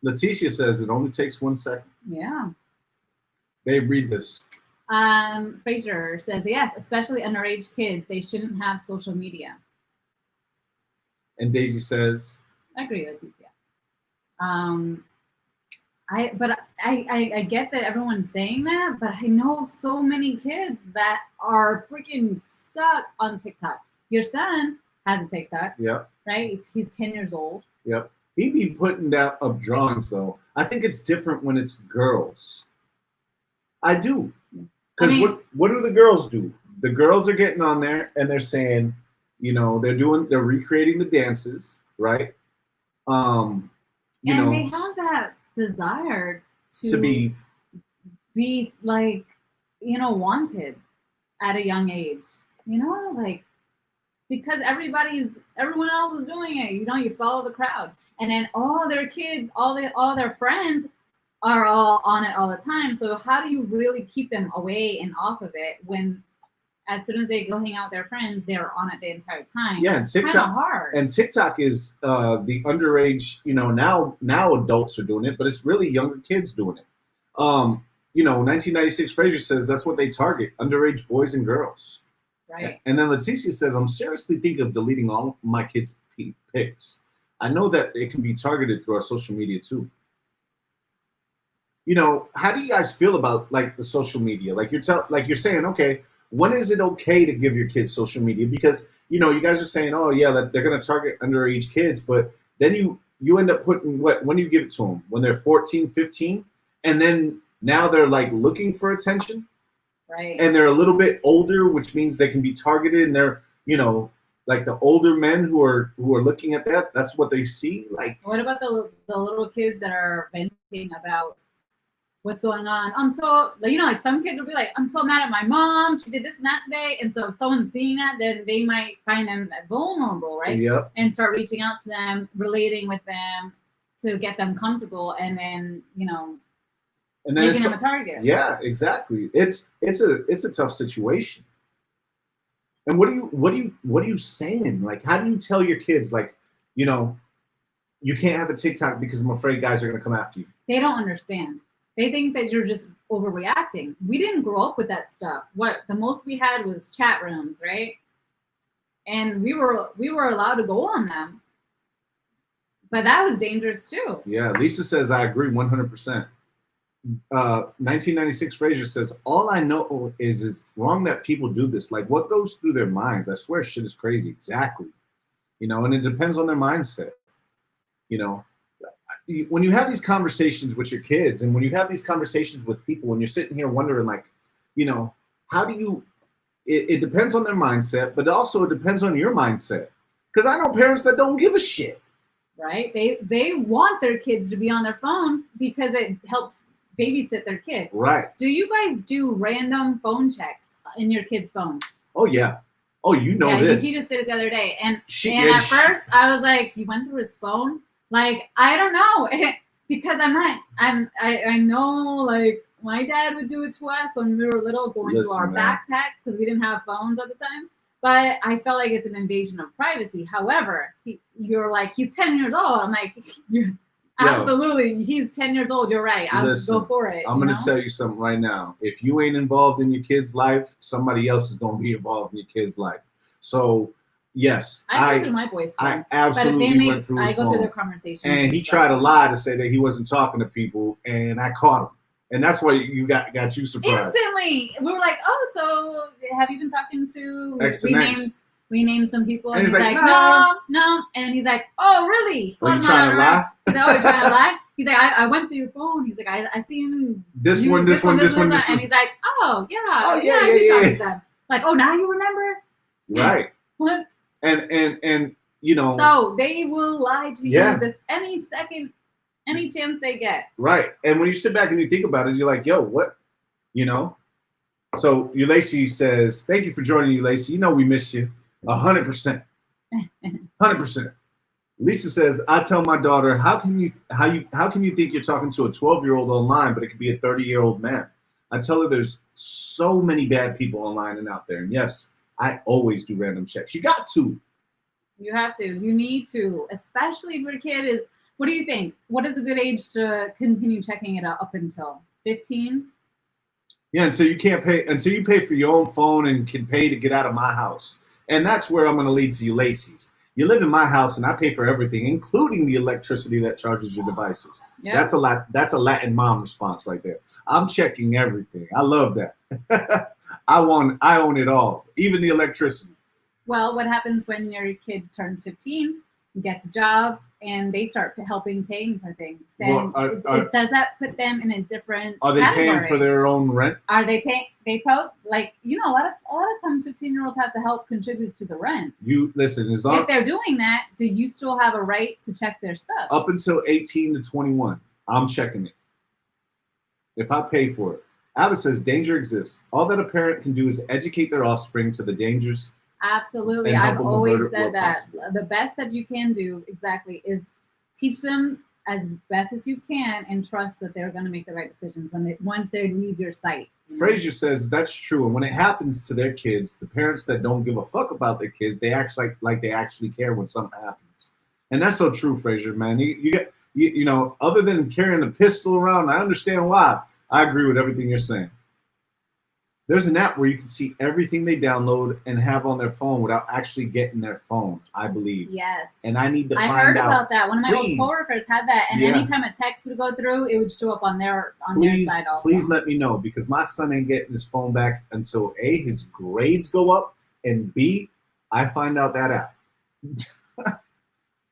Leticia says it only takes 1 second. Yeah. Babe, read this. Fraser says, yes, especially underage kids, they shouldn't have social media. And Daisy says, I agree with you. I get that everyone's saying that, but I know so many kids that are freaking stuck on TikTok. Your son has a TikTok. Yep. Right? He's 10 years old. Yep. He'd be putting up drawings though. I think it's different when it's girls. I do. Because what do the girls do? The girls are getting on there and they're saying, they're recreating the dances, right? They have that desire to be like, wanted at a young age. Because everyone else is doing it. You follow the crowd. And then all their kids, all their friends are all on it all the time. So how do you really keep them away and off of it when as soon as they go hang out with their friends, they're on it the entire time? Yeah, and TikTok, kind of hard. And TikTok is the underage, now adults are doing it, but it's really younger kids doing it. 1996 Fraser says that's what they target, underage boys and girls. Right. And then Leticia says, I'm seriously thinking of deleting all my kids' pics. I know that it can be targeted through our social media too. How do you guys feel about like the social media? Like you're saying, okay, when is it okay to give your kids social media? Because you guys are saying, oh yeah, that they're going to target underage kids, but then you end up putting when do you give it to them? When they're 14, 15, and then now they're like looking for attention, right? And they're a little bit older, which means they can be targeted, and they're like the older men who are looking at that. That's what they see. Like, what about the little kids that are venting about what's going on? Like some kids will be like, I'm so mad at my mom. She did this and that today. And so if someone's seeing that, then they might find them vulnerable, right? Yep. And start reaching out to them, relating with them to get them comfortable, and then and then making them a target. Yeah, exactly. It's a tough situation. And what are you saying? Like, how do you tell your kids, like, you can't have a TikTok because I'm afraid guys are going to come after you? They don't understand. They think that you're just overreacting. We didn't grow up with that stuff. What the most we had was chat rooms, right? And we were allowed to go on them. But that was dangerous too. Yeah, Lisa says I agree 100%. 1996 Fraser says, all I know is it's wrong that people do this. Like, what goes through their minds? I swear shit is crazy. Exactly. And it depends on their mindset. When you have these conversations with your kids, and when you have these conversations with people, when you're sitting here wondering, like, how do you, it depends on their mindset, but also it depends on your mindset. Because I know parents that don't give a shit. Right? They want their kids to be on their phone because it helps babysit their kid. Right. Do you guys do random phone checks in your kids' phones? Oh, yeah. Oh, you know Yeah, this. he just did it the other day, and She- and and at she- first I was like, he went through his phone. Like, I don't know, because I know, like, my dad would do it to us when we were little, going through our Listen, man. backpacks because we didn't have phones at the time. But I felt like it's an invasion of privacy. However, you're like, he's 10 years old. I'm like, you're absolutely, he's 10 years old. You're right. I would Listen, go for it. I'm you gonna know? tell you something right now. If you ain't involved in your kid's life, somebody else is gonna be involved in your kid's life. So yes, I go through my boys' phone. I But if absolutely they went through his I go through their phone. conversations. And he stuff. tried to lie to say that he wasn't talking to people, and I caught him. And that's why you got you surprised. Instantly, we were like, "Oh, so have you been talking to?" X we and named X. we named some people, And and he's he's like, like, "Nah." "No," and he's like, "Oh, really?" Are you Hold on, trying to lie? He's like, "Oh, you're trying to lie?" He's like, I went through your phone. He's like, I seen This you, one, this one, this one, this and one. he's like, "Oh, yeah, Oh, yeah, you yeah, talked yeah. to them." Like, "Oh, now you remember?" Right. What? And you know. So they will lie to Yeah. you this any second, any chance they get. Right. And when you sit back and you think about it, you're like, yo, what? You know? So Ulysses says, thank you for joining, Ulysses. You know we miss you. 100%. 100%. Lisa says, I tell my daughter, how can you think you're talking to a 12-year-old online, but it could be a 30-year-old man? I tell her there's so many bad people online and out there. And yes, I always do random checks. You got to. You have to. You need to, especially if your kid is. What do you think? What is a good age to continue checking it out up until 15? Yeah, until you pay for your own phone and can pay to get out of my house. And that's where I'm going to lead to you, Lacey's. You live in my house, and I pay for everything, including the electricity that charges your devices. Yep. That's a Latin mom response right there. I'm checking everything. I love that. I own it all, even the electricity. Well, what happens when your kid turns 15, gets a job, and they start paying for things? Then does that put them in a different Are they category? paying for their own rent? Are they paying? Like, you know, a lot of times 15-year-olds have to help contribute to the rent. You listen, as long if they're doing that, do you still have a right to check their stuff? Up until 18 to 21, I'm checking it. If I pay for it. Abbott says danger exists. All that a parent can do is educate their offspring to the dangers. Absolutely. I've always said that the best that you can do exactly is teach them as best as you can and trust that they're going to make the right decisions once they leave your sight. Frazier says that's true. And when it happens to their kids, the parents that don't give a fuck about their kids, they act like they actually care when something happens. And that's so true, Frazier, man. You know, other than carrying a pistol around, I understand why. I agree with everything you're saying. There's an app where you can see everything they download and have on their phone without actually getting their phone, I believe. Yes. And I need to find out. I heard about that. One of my old coworkers had that, and Yeah. anytime a text would go through, it would show up on their side also. Please let me know, because my son ain't getting his phone back until A, his grades go up, and B, I find out that app.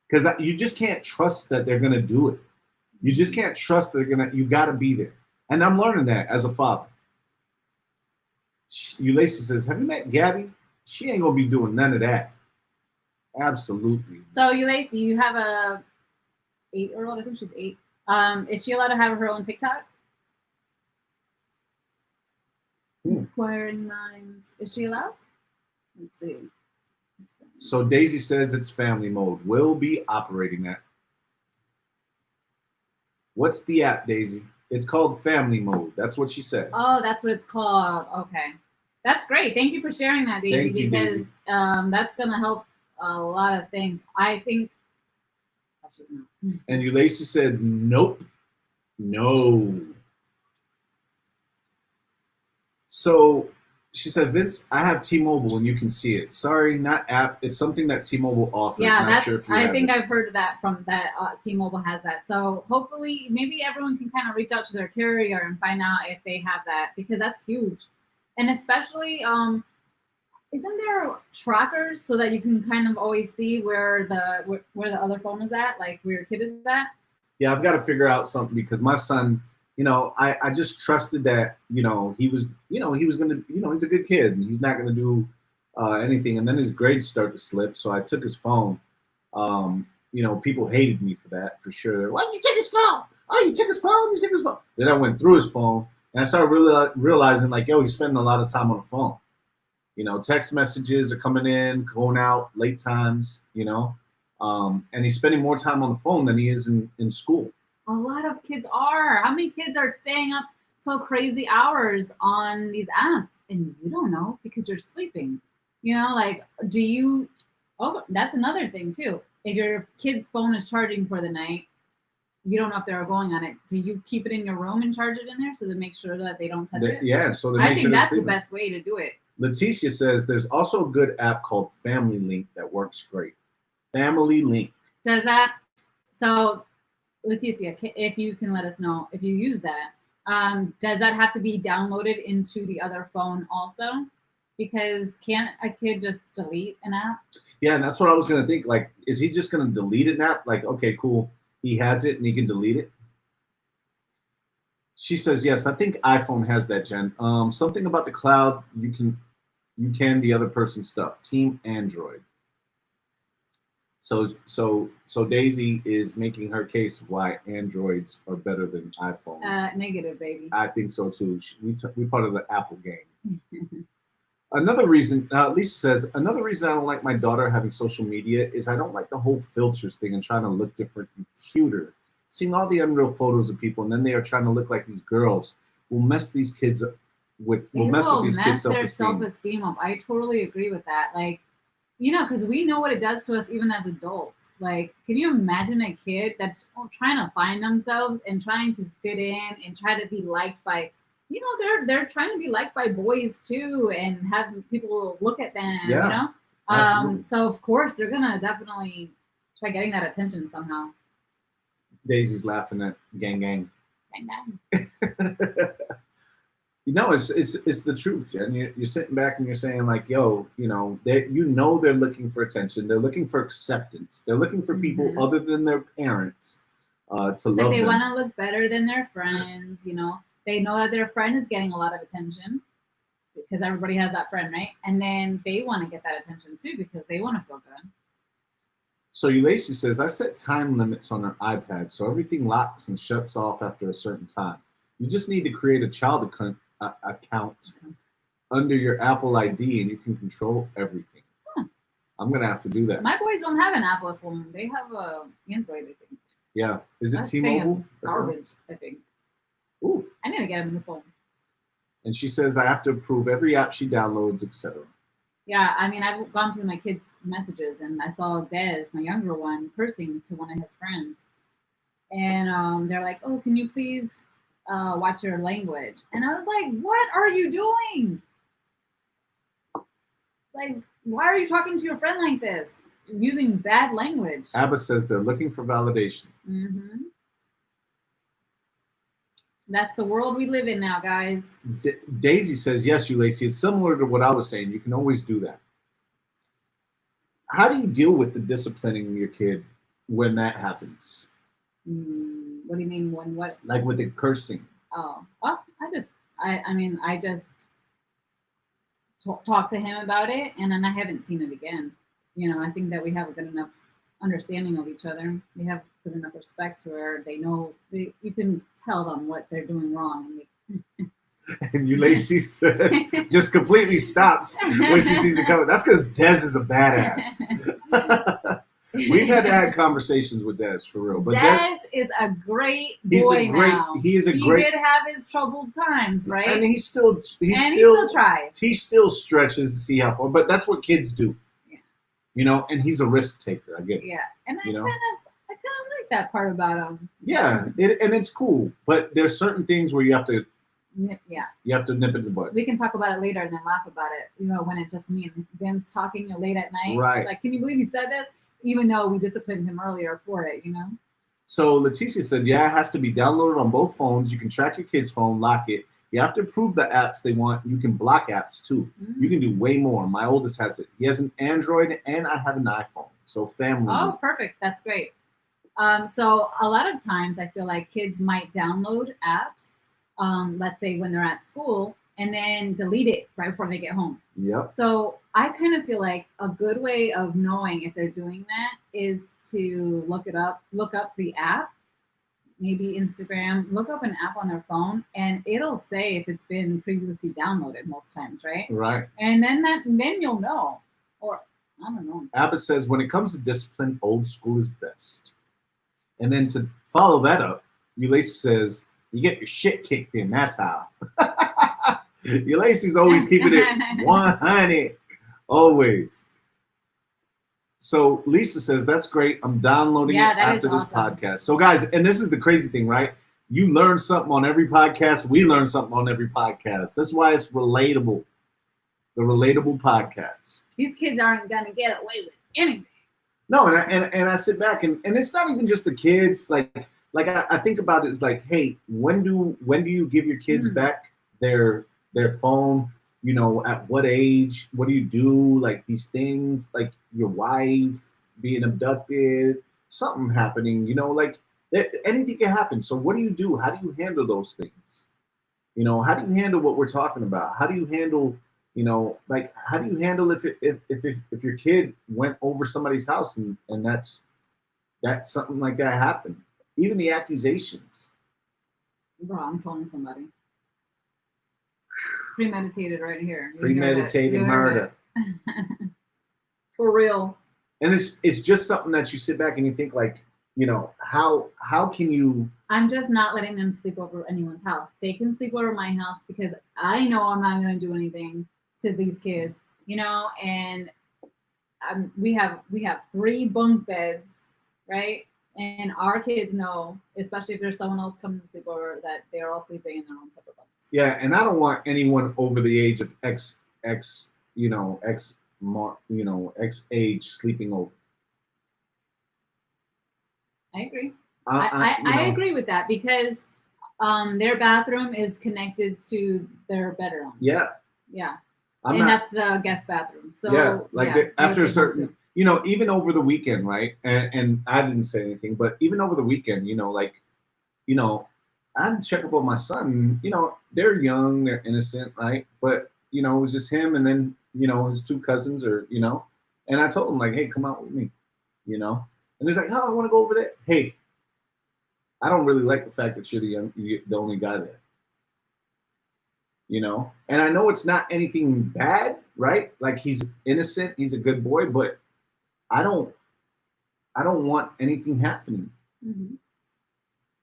Because you just can't trust that they're going to do it. You just can't trust you got to be there. And I'm learning that as a father. Ulysses says, have you met Gabby? She ain't going to be doing none of that. Absolutely. So, Ulysses, you have a 8-year-old, I think she's 8. Is she allowed to have her own TikTok? Inquiring minds. Is she allowed? Let's see. So Daisy says it's family mode. We'll be operating that. What's the app, Daisy? It's called family mode. That's what she said. Oh, that's what it's called. Okay. That's great. Thank you for sharing that, Daisy. Thank you, because Daisy. That's going to help a lot of things. I think. And Ulysses said, nope. No. So she said, Vince, I have T-Mobile and you can see it. Sorry, not app. It's something that T-Mobile offers. Yeah, Not sure if you have it. I've heard that from that T-Mobile has that. So hopefully, maybe everyone can kind of reach out to their carrier and find out if they have that, because that's huge. And especially, isn't there trackers so that you can kind of always see where the other phone is at, like where your kid is at? Yeah, I've got to figure out something, because my son, you know, I just trusted that, he was going to, he's a good kid and he's not going to do anything. And then his grades start to slip. So I took his phone. People hated me for that, for sure. Why did you take his phone? Oh, you took his phone? You took his phone. Then I went through his phone and I started realizing, like, yo, he's spending a lot of time on the phone. Text messages are coming in, going out, late times, and he's spending more time on the phone than he is in school. A lot of kids are. How many kids are staying up till crazy hours on these apps? And you don't know because you're sleeping. Like, oh, that's another thing too. If your kid's phone is charging for the night, you don't know if they're going on it. Do you keep it in your room and charge it in there so to make sure that they don't touch it? Yeah, so I think that's the best way to do it. Leticia says there's also a good app called Family Link that works great. Family Link. Does that? So, Leticia, if you can let us know if you use that, does that have to be downloaded into the other phone also? Because can't a kid just delete an app? Yeah, and that's what I was going to think. Like, is he just going to delete an app? Like, okay, cool. He has it and he can delete it. She says, yes, I think iPhone has that, Jen. Something about the cloud, you can the other person's stuff. Team Android. So Daisy is making her case of why Androids are better than iPhones. Negative, baby. I think so too. We part of the Apple gang. Another reason, Lisa says, another reason I don't like my daughter having social media is I don't like the whole filters thing and trying to look different and cuter. Seeing all the unreal photos of people and then they are trying to look like these girls will mess these kids up will mess with these kids' their self-esteem up. I totally agree with that. Like, because we know what it does to us even as adults. Like, can you imagine a kid that's trying to find themselves and trying to fit in and try to be liked by, they're trying to be liked by boys too and have people look at them, So of course they're gonna definitely try getting that attention somehow. Daisy's laughing at gang. Gang. It's the truth, Jen. You're sitting back and you're saying like, yo, they're looking for attention. They're looking for acceptance. They're looking for people other than their parents to love them. They want to look better than their friends. They know that their friend is getting a lot of attention because everybody has that friend, right? And then they want to get that attention too because they want to feel good. So Ulysses says, I set time limits on our iPad so everything locks and shuts off after a certain time. You just need to create a child account under your Apple ID and you can control everything. I'm going to have to do that. My boys don't have an Apple phone. They have a Android, I think. Yeah. Is it T-Mobile? Garbage, I think. Ooh. I need to get him the phone. And she says I have to approve every app she downloads, etc. Yeah, I mean, I've gone through my kids' messages and I saw Des, my younger one, cursing to one of his friends. And they're like, oh, can you please watch your language? And I was like, what are you doing? Like, why are you talking to your friend like this? Using bad language. Abba says they're looking for validation. Mm-hmm. That's the world we live in now, guys. Daisy says, yes, Ulysses, it's similar to what I was saying. You can always do that. How do you deal with the disciplining your kid when that happens? What do you mean when what? Like with the cursing. Oh, I just talk to him about it, and then I haven't seen it again. I think that we have a good enough understanding of each other. We have good enough respect to where they know you can tell them what they're doing wrong. And Ulysses just completely stops when she sees it coming. That's because Des is a badass. We've had to have conversations with Des for real. But Des is a great boy now. He did have his troubled times, right? And he still tries. He still stretches to see how far. But that's what kids do. Yeah. And he's a risk taker. I get it. Yeah, and I kind of like that part about him. Yeah, and it's cool. But there's certain things where you have to. Yeah. You have to nip it in the bud. We can talk about it later and then laugh about it. When it's just me and Ben's talking late at night. Right. Like, can you believe he said this? Even though we disciplined him earlier for it, So Leticia said, yeah, it has to be downloaded on both phones. You can track your kid's phone, lock it. You have to approve the apps they want. You can block apps too. Mm-hmm. You can do way more. My oldest has it. He has an Android and I have an iPhone. So family. Oh, perfect. That's great. So a lot of times I feel like kids might download apps, let's say when they're at school, and then delete it right before they get home. Yep. So I kind of feel like a good way of knowing if they're doing that is to look up the app, maybe Instagram, look up an app on their phone, and it'll say if it's been previously downloaded most times, right? Right. And then you'll know. Or I don't know. Abba says, when it comes to discipline, old school is best. And then to follow that up, Ulysses says, you get your shit kicked in. That's how. Ulysses always keeping it 100. Always. So Lisa says, that's great. I'm downloading it after this podcast. So guys, and this is the crazy thing, right? You learn something on every podcast. We learn something on every podcast. That's why it's relatable. The relatable podcast. These kids aren't going to get away with anything. No, and I sit back and it's not even just the kids. Like I think about it as like, hey, when do you give your kids back their phone? You know, at what age? What do you do? Like these things, like your wife being abducted, something happening. You know, like anything can happen. So what do you do? How do you handle those things? You know, how do you handle what we're talking about? How do you handle, you know, like how do you handle if your kid went over somebody's house and that's something like that happened? Even the accusations. Bro, I'm calling somebody. Premeditated right here. Premeditated murder. For real. And it's just something that you sit back and you think like, you know, how can you? I'm just not letting them sleep over anyone's house. They can sleep over my house because I know I'm not going to do anything to these kids, you know, and we have 3 bunk beds, right? And our kids know, especially if there's someone else coming to sleep over, that they're all sleeping in their own separate bunks. Yeah, and I don't want anyone over the age of X age sleeping over. I agree. I agree with that because their bathroom is connected to their bedroom. Yeah. Yeah. That's the guest bathroom. So yeah, like after a certain, you know, even over the weekend, right? And I didn't say anything, but even over the weekend, you know, like, you know, I'd check up on my son. You know, they're young, they're innocent, right? But you know, it was just him, and then you know his 2 cousins, or you know, and I told him like, hey, come out with me, you know. And he's like, oh, I want to go over there. Hey, I don't really like the fact that you're the only guy there. You know, and I know it's not anything bad, right? Like he's innocent, he's a good boy, but I don't want anything happening. Mm-hmm.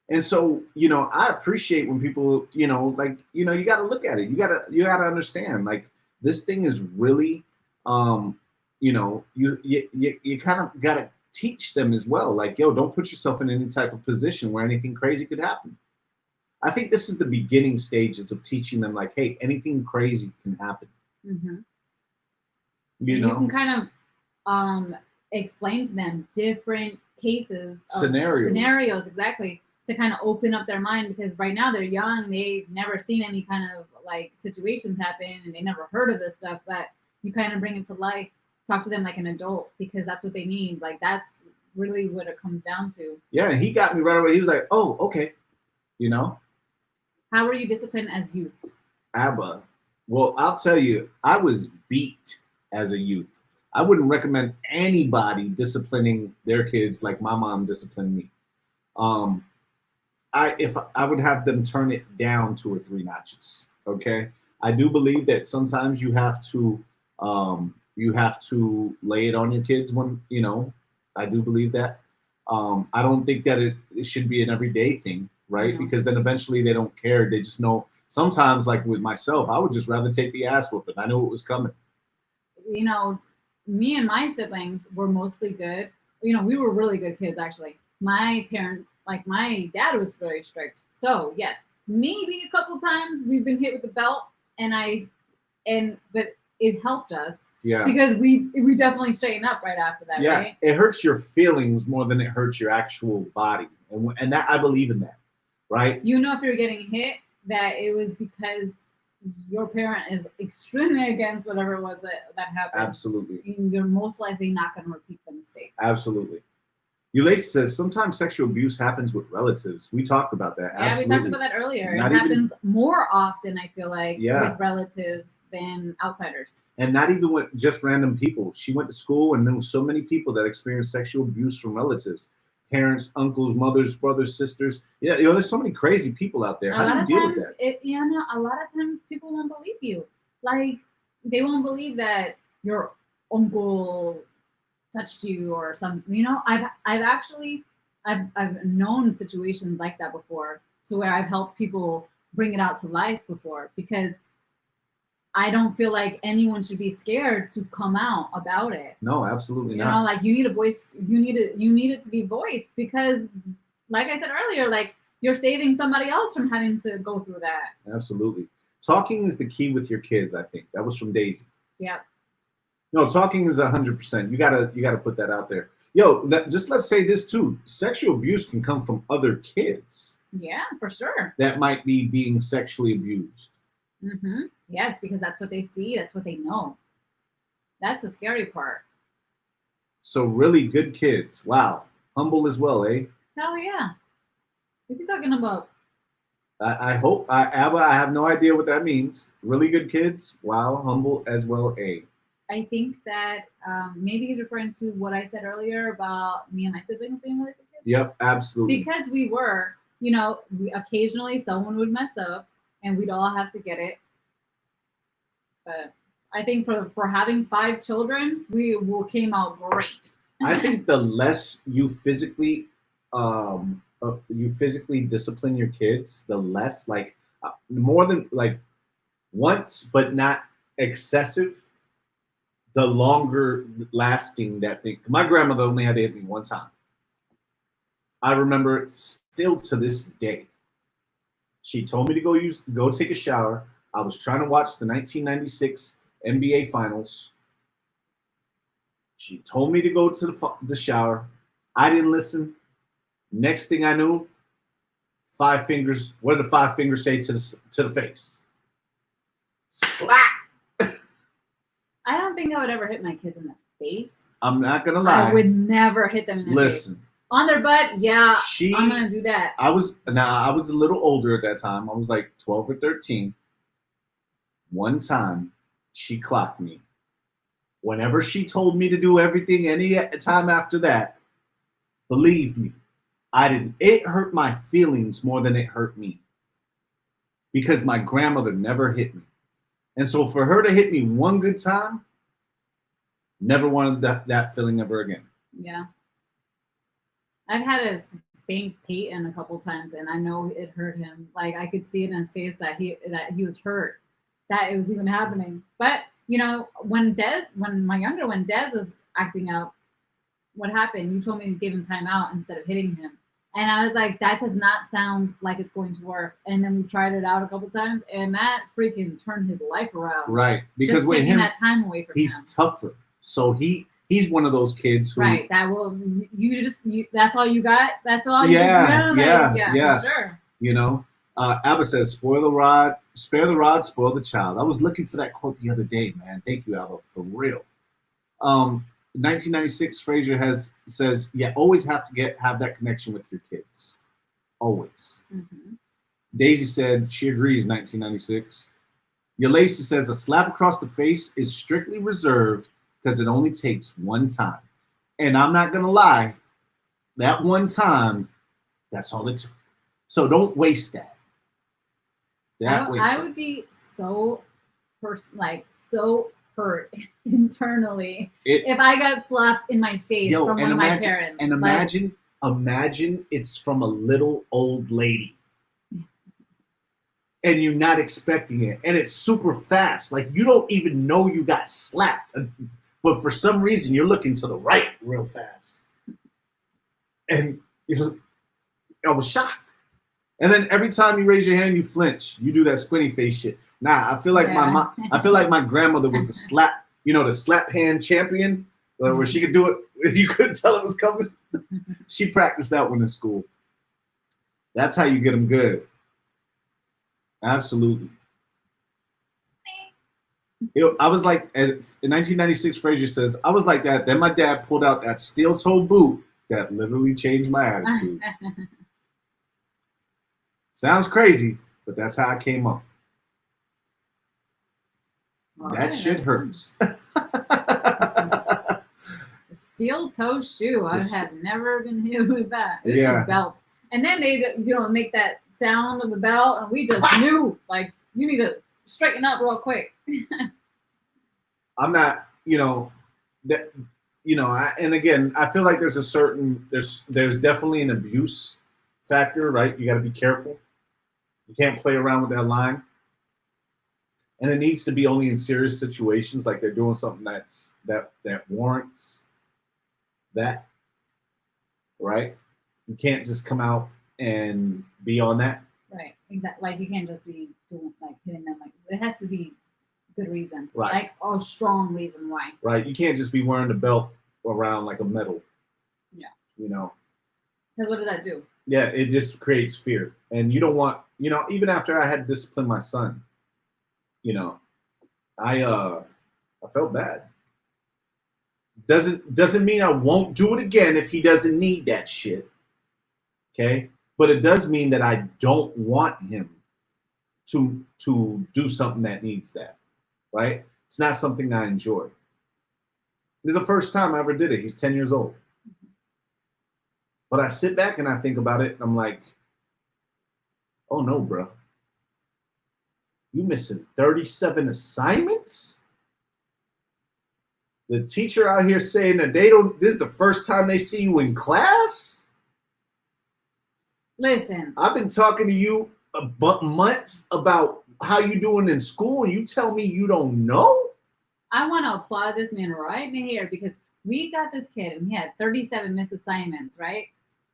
And so, you know, I appreciate when people, you know, like, you know, you got to look at it. You got to understand, like, this thing is really, you know, you kind of got to teach them as well. Like, yo, don't put yourself in any type of position where anything crazy could happen. I think this is the beginning stages of teaching them, like, hey, anything crazy can happen. Mm-hmm. You know, you can kind of explain to them different cases, scenarios, exactly, to kind of open up their mind, because right now they're young, they've never seen any kind of like situations happen, and they never heard of this stuff. But you kind of bring it to life, talk to them like an adult, because that's what they need. Like that's really what it comes down to. Yeah, and he got me right away. He was like, "Oh, okay," you know. How were you disciplined as youths? Abba, well, I'll tell you, I was beat as a youth. I wouldn't recommend anybody disciplining their kids like my mom disciplined me. If I would have them turn it down 2 or 3 notches. Okay, I do believe that sometimes you have to lay it on your kids when, you know. I do believe that. I don't think that it should be an everyday thing, right? Mm-hmm. Because then eventually they don't care. They just know. Sometimes, like with myself, I would just rather take the ass whooping. I knew it was coming. You know, me and my siblings were mostly good. You know, we were really good kids, actually. My parents, like my dad was very strict. So yes, maybe a couple times we've been hit with the belt, but it helped us. Yeah. Because we definitely straightened up right after that, yeah, right? It hurts your feelings more than it hurts your actual body. And that, I believe in that, right? You know, if you're getting hit, that it was because your parent is extremely against whatever it was that happened. Absolutely. You're most likely not going to repeat the mistake. Absolutely. Ulysses says sometimes sexual abuse happens with relatives. We talked about that. Yeah, Absolutely. We talked about that earlier. It happens more often, I feel like, with relatives than outsiders. And not even with just random people. She went to school and there were so many people that experienced sexual abuse from relatives. parents, uncles, mothers, brothers, sisters. Yeah, there's so many crazy people out there. A How do lot you of deal with times, that? a lot of times people won't believe you. Like they won't believe that your uncle touched you or something. I've actually I've known situations like that before, to where I've helped people bring it out to life before, because I don't feel like anyone should be scared to come out about it. No, absolutely not. Like you need a voice. You need it to be voiced, because, like I said earlier, like you're saving somebody else from having to go through that. Absolutely. Talking is the key with your kids, I think. That was from Daisy. Yeah. No, talking is 100%. You gotta put that out there. Yo, let's say this too. Sexual abuse can come from other kids Yeah, for sure. that might be being sexually abused. Yes, because that's what they see. That's what they know. That's the scary part. So really good kids. Wow. Humble as well, eh? Hell yeah. What's he talking about? I hope Abba, I have no idea what that means. Really good kids. Wow. Humble as well, eh? I think that maybe he's referring to what I said earlier about me and my siblings being really good kids. Yep, absolutely. Because we were, occasionally someone would mess up and we'd all have to get it. But I think for having 5 children, came out great. I think the less you physically discipline your kids, the less more than like once, but not excessive, the longer lasting that thing. My grandmother only had to hit me one time. I remember it still to this day. She told me to go take a shower. I was trying to watch the 1996 NBA Finals. She told me to go to the shower. I didn't listen. Next thing I knew, 5 fingers. What did the 5 fingers say to the face? Slap. I don't think I would ever hit my kids in the face. I'm not gonna lie. I would never hit them in the face. On their butt, yeah. I'm gonna do that. I was a little older at that time. I was like 12 or 13. One time, she clocked me. Whenever she told me to do everything any time after that, believe me, I didn't. It hurt my feelings more than it hurt me, because my grandmother never hit me. And so for her to hit me one good time, never wanted that feeling ever again. Yeah. I've had to spank Peyton a couple times, and I know it hurt him. Like I could see it in his face that he was hurt, that it was even happening. But when Dez was acting out, what happened? You told me to give him time out instead of hitting him. And I was like, that does not sound like it's going to work. And then we tried it out a couple times, and that freaking turned his life around. Right. Because just with taking him, that time away from him. He's tougher. So he's one of those kids who. Right. That will that's all you got? That's all yeah, you yeah. For sure. Abba says, spare the rod, spoil the child. I was looking for that quote the other day, man. Thank you, Abba, for real. 1996, Frazier says, you always have to have that connection with your kids. Always. Mm-hmm. Daisy said she agrees, 1996. Yalacey says a slap across the face is strictly reserved because it only takes one time. And I'm not going to lie, that one time, that's all it took. So don't waste that. I would be so hurt internally if I got slapped in my face from one of my parents. And imagine it's from a little old lady. And you're not expecting it. And it's super fast. Like you don't even know you got slapped. But for some reason you're looking to the right real fast. And I was shocked. And then every time you raise your hand, you flinch. You do that squinty face shit. Nah, I feel like my grandmother was the slap hand champion, where she could do it. You couldn't tell it was coming. She practiced that one in school. That's how you get them good. Absolutely. I was like, in 1996, Frazier says, I was like that. Then my dad pulled out that steel-toe boot that literally changed my attitude. Sounds crazy, but that's how I came up. That shit hurts. steel toe shoe. I have never been hit with that. It's just belts. And then they, make that sound of the belt, and we just knew, like, you need to straighten up real quick. I'm not, that, and again, I feel like there's a certain, there's definitely an abuse factor, right? You got to be careful. You can't play around with that line. And it needs to be only in serious situations, like they're doing something that warrants that, right? You can't just come out and be on that. Right, exactly. Like, you can't just be doing, like, hitting them. Like, it has to be good reason, right? Like a strong reason why. Right. You can't just be wearing the belt around like a medal. Yeah. Because what does that do? Yeah, it just creates fear, and you don't want. Even after I had to discipline my son, I felt bad. Doesn't mean I won't do it again if he doesn't need that shit. Okay, but it does mean that I don't want him to do something that needs that. Right? It's not something I enjoy. This is the first time I ever did it. He's 10 years old. But I sit back and I think about it, and I'm like, oh no, bro. You missing 37 assignments? The teacher out here saying that this is the first time they see you in class? Listen. I've been talking to you months about how you doing in school, and you tell me you don't know? I want to applaud this man right here, because we got this kid and he had 37 missed assignments, right?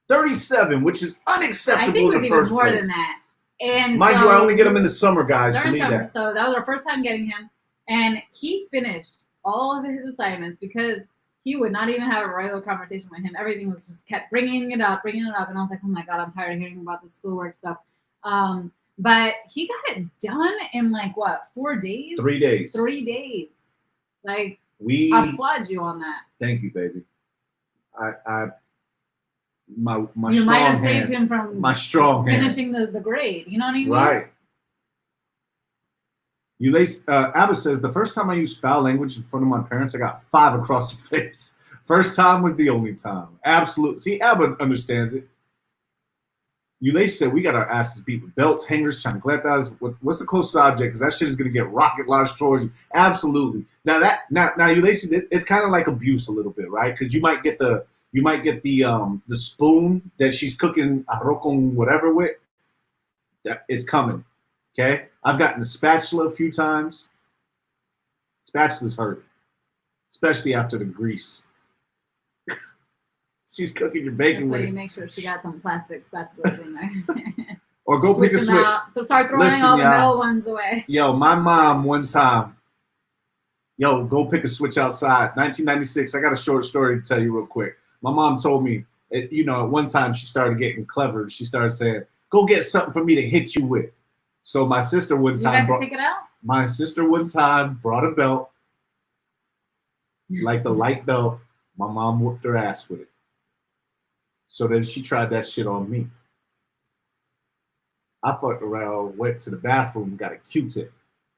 37, which is unacceptable. I think it was in the even first more place. than that. And mind you, I only get him in the summer, guys. Believe that. So that was our first time getting him, and he finished all of his assignments because he would not even have a regular conversation with him. Everything was just kept bringing it up, and I was like, oh my god, I'm tired of hearing about the schoolwork stuff. But he got it done in like what, 4 days? 3 days. 3 days. Like, I applaud you on that. Thank you, baby. My you strong might have hand, saved him from my strong finishing hand. the grade. You know what I mean? Right. Abba says, the first time I used foul language in front of my parents, I got 5 across the face. First time was the only time. Absolutely. See, Abba understands it. Ulysses said, we got our asses beat with belts, hangers, chancletas. What's the closest object? Because that shit is going to get rocket launched towards you. Absolutely. Now Ulysses, it's kind of like abuse a little bit, right? Because you might get the spoon that she's cooking arroz con whatever with. It's coming. Okay? I've gotten the spatula a few times. Spatulas hurt, especially after the grease. She's cooking your bacon. That's with why it. you make sure she got some plastic spatulas in there. Or go pick a switch. Start throwing all the metal ones away. Yo, my mom one time. Yo, go pick a switch outside. 1996. I got a short story to tell you real quick. My mom told me, at one time she started getting clever. She started saying, "Go get something for me to hit you with." So my sister one time pick it out? My sister one time brought a belt, like the light belt. My mom whooped her ass with it. So then she tried that shit on me. I fucked around, went to the bathroom, and got a Q-tip.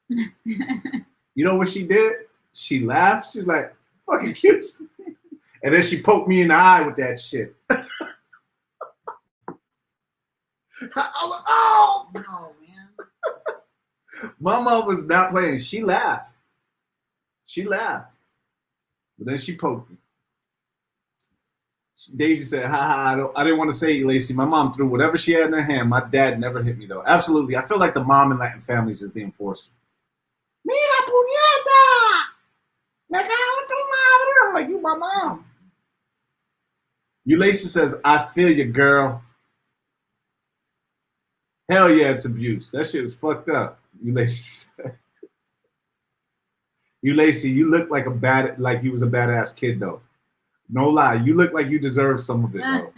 You know what she did? She laughed. She's like, fucking Q-tip. And then she poked me in the eye with that shit. I was like, oh! No, man. My mom was not playing. She laughed. But then she poked me. Daisy said, haha, I didn't want to say it, Lacey. My mom threw whatever she had in her hand. My dad never hit me, though. Absolutely. I feel like the mom in Latin families is the enforcer. Mira, puñeta! Me cago en tu madre. I'm like, you my mom. Ulysses says, I feel you, girl. Hell yeah, it's abuse. That shit was fucked up. Ulysses. Ulysses, you look like you was a badass kid, though. No lie, you look like you deserve some of it, though.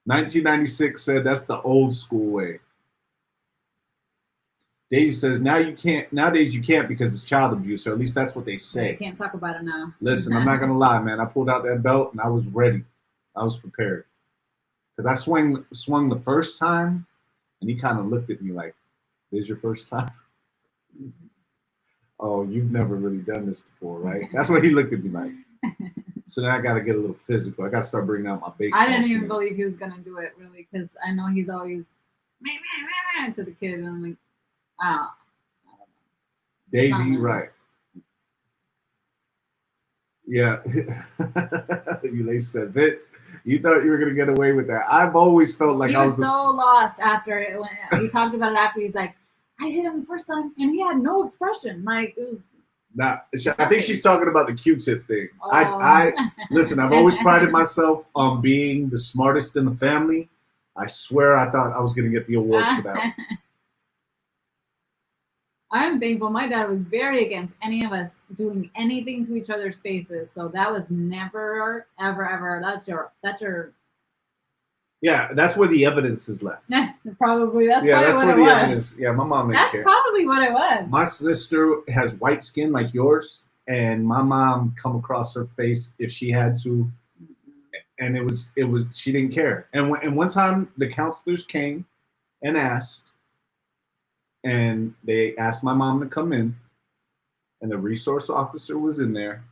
1996 said that's the old school way. Daisy says nowadays you can't because it's child abuse, or at least that's what they say. You can't talk about it now. Listen, I'm not gonna lie, man. I pulled out that belt and I was ready. I was prepared. Because I swung the first time and he kind of looked at me like, this is your first time? Oh, you've never really done this before, right? That's what he looked at me like. So then I got to get a little physical. I got to start bringing out my baseball. I didn't even swing. believe he was gonna do it really, because I know he's always to the kid, and I'm like, I don't know. Daisy, right? Yeah. Ulysses said, Vince, you thought you were gonna get away with that. I've always felt like He I was was so lost after it, when we talked about it after. He's like, I hit him the first time, and he had no expression. Like, it was. I think she's talking about the Q-tip thing. Oh. I listen. I've always prided myself on being the smartest in the family. I swear, I thought I was gonna get the award for that one. I'm thankful my dad was very against any of us doing anything to each other's faces, so that was never, ever, ever. That's your. Yeah, that's where the evidence is left. Probably that's Yeah, that's what where it the was. evidence. Yeah, my mom didn't That's care. probably what it was. My sister has white skin like yours, and my mom come across her face if she had to, and it was she didn't care. And one time the counselors came and asked, and they asked my mom to come in, and the resource officer was in there,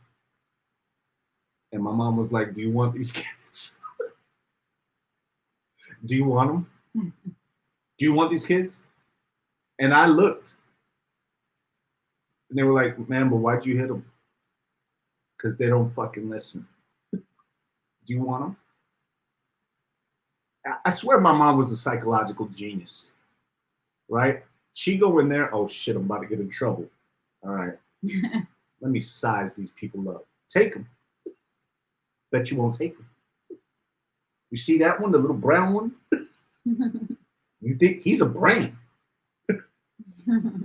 and my mom was like, "Do you want these kids? Do you want them? Do you want these kids?" And I looked, and they were like, "Man, but why'd you hit them? Because they don't fucking listen. Do you want them?" I swear my mom was a psychological genius, right? She go in there, oh shit, I'm about to get in trouble. All right, let me size these people up. Take them. Bet you won't take them. You see that one, the little brown one? You think he's a brain.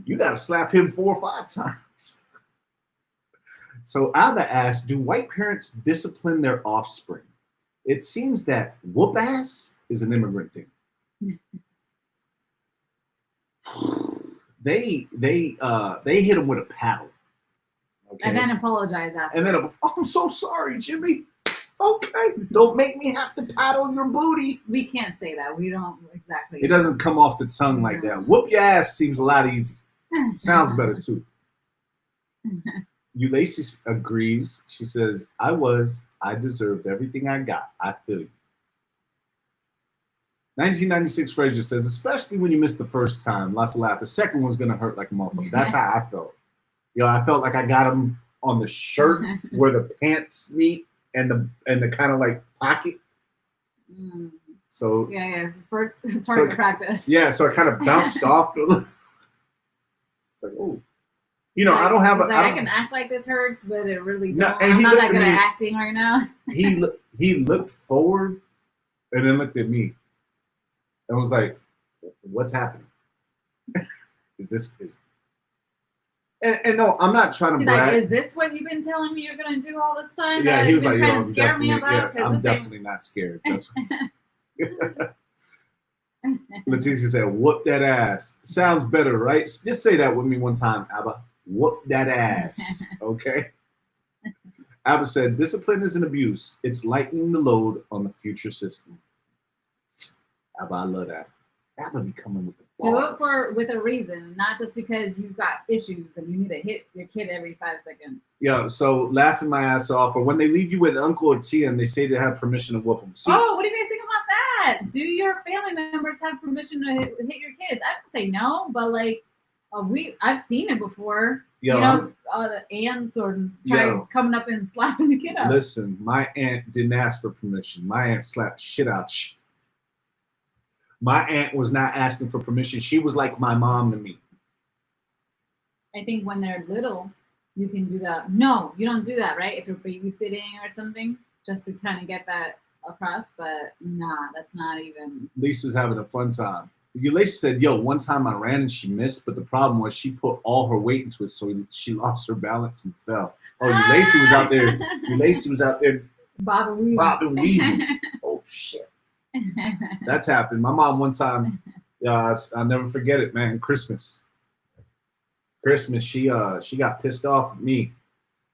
You got to slap him 4 or 5 times. So Abba asked, do white parents discipline their offspring? It seems that whoop ass is an immigrant thing. They hit him with a paddle. Okay? And then apologize after. And then, oh, I'm so sorry, Jimmy. Okay, don't make me have to paddle your booty. We can't say that. We don't exactly. It doesn't come off the tongue like that. Whoop your ass seems a lot easier. Sounds better too. Ulysses agrees. She says, I deserved everything I got. I feel you. 1996 Frazier says, especially when you miss the first time, lots of laugh. The second one's going to hurt like a motherfucker. That's how I felt. I felt like I got him on the shirt where the pants meet and the kind of like pocket. So yeah. First target practice. Yeah, so I kind of bounced off. It's like, oh. I don't have I can act like this hurts, but it really don't. No, and I'm not that good at acting right now. He looked forward and then looked at me and was like, what's happening? And no, I'm not trying to brag. Like, is this what you've been telling me you're going to do all this time? Yeah, he was like, trying to scare me about? Yeah, I'm definitely not scared. That's Leticia said, whoop that ass. Sounds better, right? Just say that with me one time, Abba. Whoop that ass, okay? Abba said, discipline isn't abuse. It's lightening the load on the future system. Abba, I love that. Abba be coming with the bars. Do it with a reason, not just because you've got issues and you need to hit your kid every 5 seconds. Yeah, so laughing my ass off, or when they leave you with an uncle or tia and they say they have permission to whoop them. See, what do you guys think about that? Do your family members have permission to hit your kids? I don't say no, but like, I've seen it before. The aunts or coming up and slapping the kid up. Listen, my aunt didn't ask for permission. My aunt slapped shit out. My aunt was not asking for permission. She was like my mom to me. I think when they're little, you can do that. No, you don't do that, right? If you're babysitting or something, just to kind of get that across. But nah, that's not even. Lisa's having a fun time. Ulysses said, yo, one time I ran and she missed, but the problem was she put all her weight into it, so she lost her balance and fell. Oh, Ulysses was out there. Ulysses was out there bobbing weaving. Oh, shit. That's happened. My mom one time, I'll never forget it, man. Christmas, she got pissed off at me.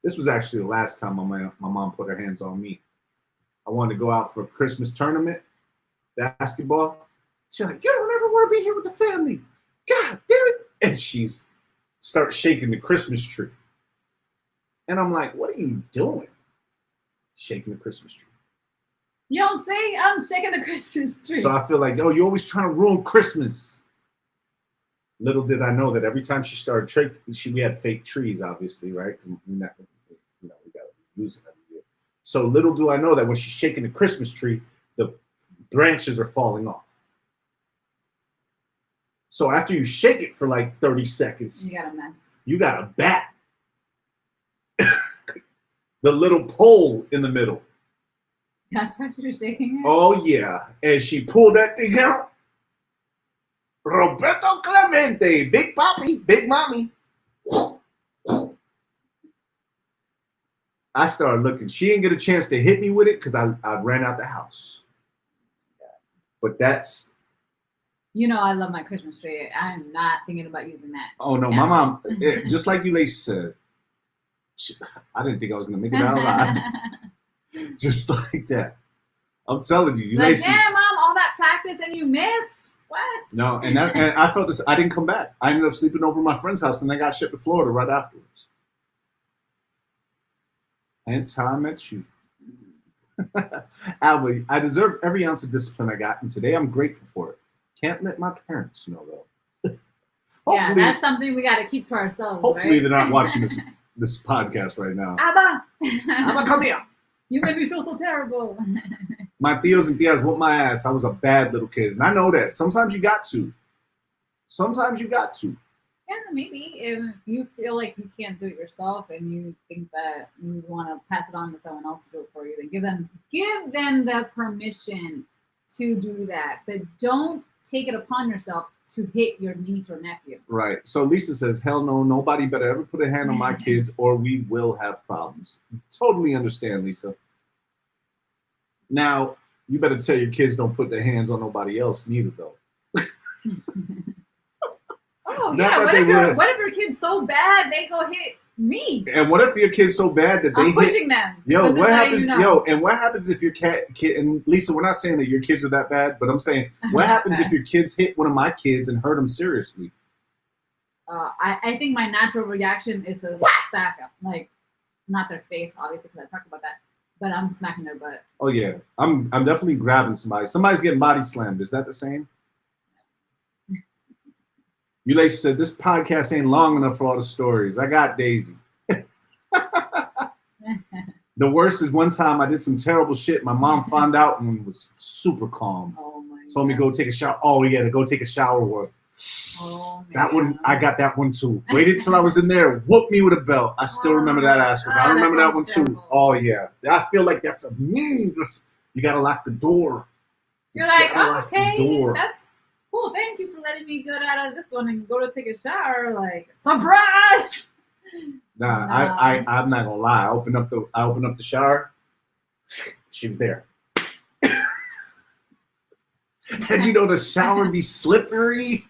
This was actually the last time my mom put her hands on me. I wanted to go out for a Christmas tournament, basketball. She's like, you don't ever want to be here with the family. God damn it. And she's starts shaking the Christmas tree. And I'm like, what are you doing? shaking the Christmas tree. You don't say I'm shaking the Christmas tree. So I feel like, oh, you're always trying to ruin Christmas. Little did I know that every time she started, we had fake trees, obviously, right? Because we got to use it every year. So little do I know that when she's shaking the Christmas tree, the branches are falling off. So after you shake it for like 30 seconds, you got a mess. You got a bat. The little pole in the middle. That's why you're shaking it? Oh, yeah. And she pulled that thing out. Roberto Clemente, Big Papi, Big Mommy. I started looking. She didn't get a chance to hit me with it because I ran out the house. But that's... You know I love my Christmas tree. I'm not thinking about using that. Oh, no. My mom, just like you ladies said, I didn't think I was going to make it out alive. Just like that. I'm telling you. Like, damn, Mom, all that practice and you missed? What? No, and I felt this. I didn't come back. I ended up sleeping over at my friend's house, and I got shipped to Florida right afterwards. Hence how I met you. Albert, I deserve every ounce of discipline I got, and today I'm grateful for it. Can't let my parents know, though. Yeah, that's something we got to keep to ourselves. Hopefully, right? they're not watching this podcast right now. Abba! Abba, come here. You made me feel so terrible. My tios and tias whooped my ass. I was a bad little kid, and I know that. Sometimes you got to. Sometimes you got to. Yeah, maybe if you feel like you can't do it yourself and you think that you want to pass it on to someone else to do it for you, then give them the permission to do that. But don't take it upon yourself to hit your niece or nephew. Right. So Lisa says, hell no, nobody better ever put a hand on my kids or we will have problems. Totally understand, Lisa. Now, you better tell your kids don't put their hands on nobody else neither, though. Oh, yeah. What if your kid's so bad they go hit me? And what if your kid's so bad that I'm pushing them? Yo, what happens? Yo, and what happens if your kid? And Lisa, we're not saying that your kids are that bad, but I'm saying, what happens if your kids hit one of my kids and hurt them seriously? I think my natural reaction is to stack up, like not their face, obviously, because I talked about that, but I'm smacking their butt. Oh yeah, I'm definitely grabbing somebody. Somebody's getting body slammed. Is that the same? You ladies said this podcast ain't long enough for all the stories. I got Daisy. The worst is one time I did some terrible shit. My mom found out and was super calm. Oh my Told me go take a shower. Oh yeah, to go take a shower. Oh, that one, I got that one too. Waited till I was in there, whooped me with a belt. I still remember that ass whoop. I remember that one too. Oh yeah, I feel like that's a mean. You gotta lock the door. You're like, okay, that's cool. Thank you for letting me get out of this one and go to take a shower. Like, surprise! Nah, no. I'm not gonna lie. I opened up the shower. She was there. And you know the shower be slippery.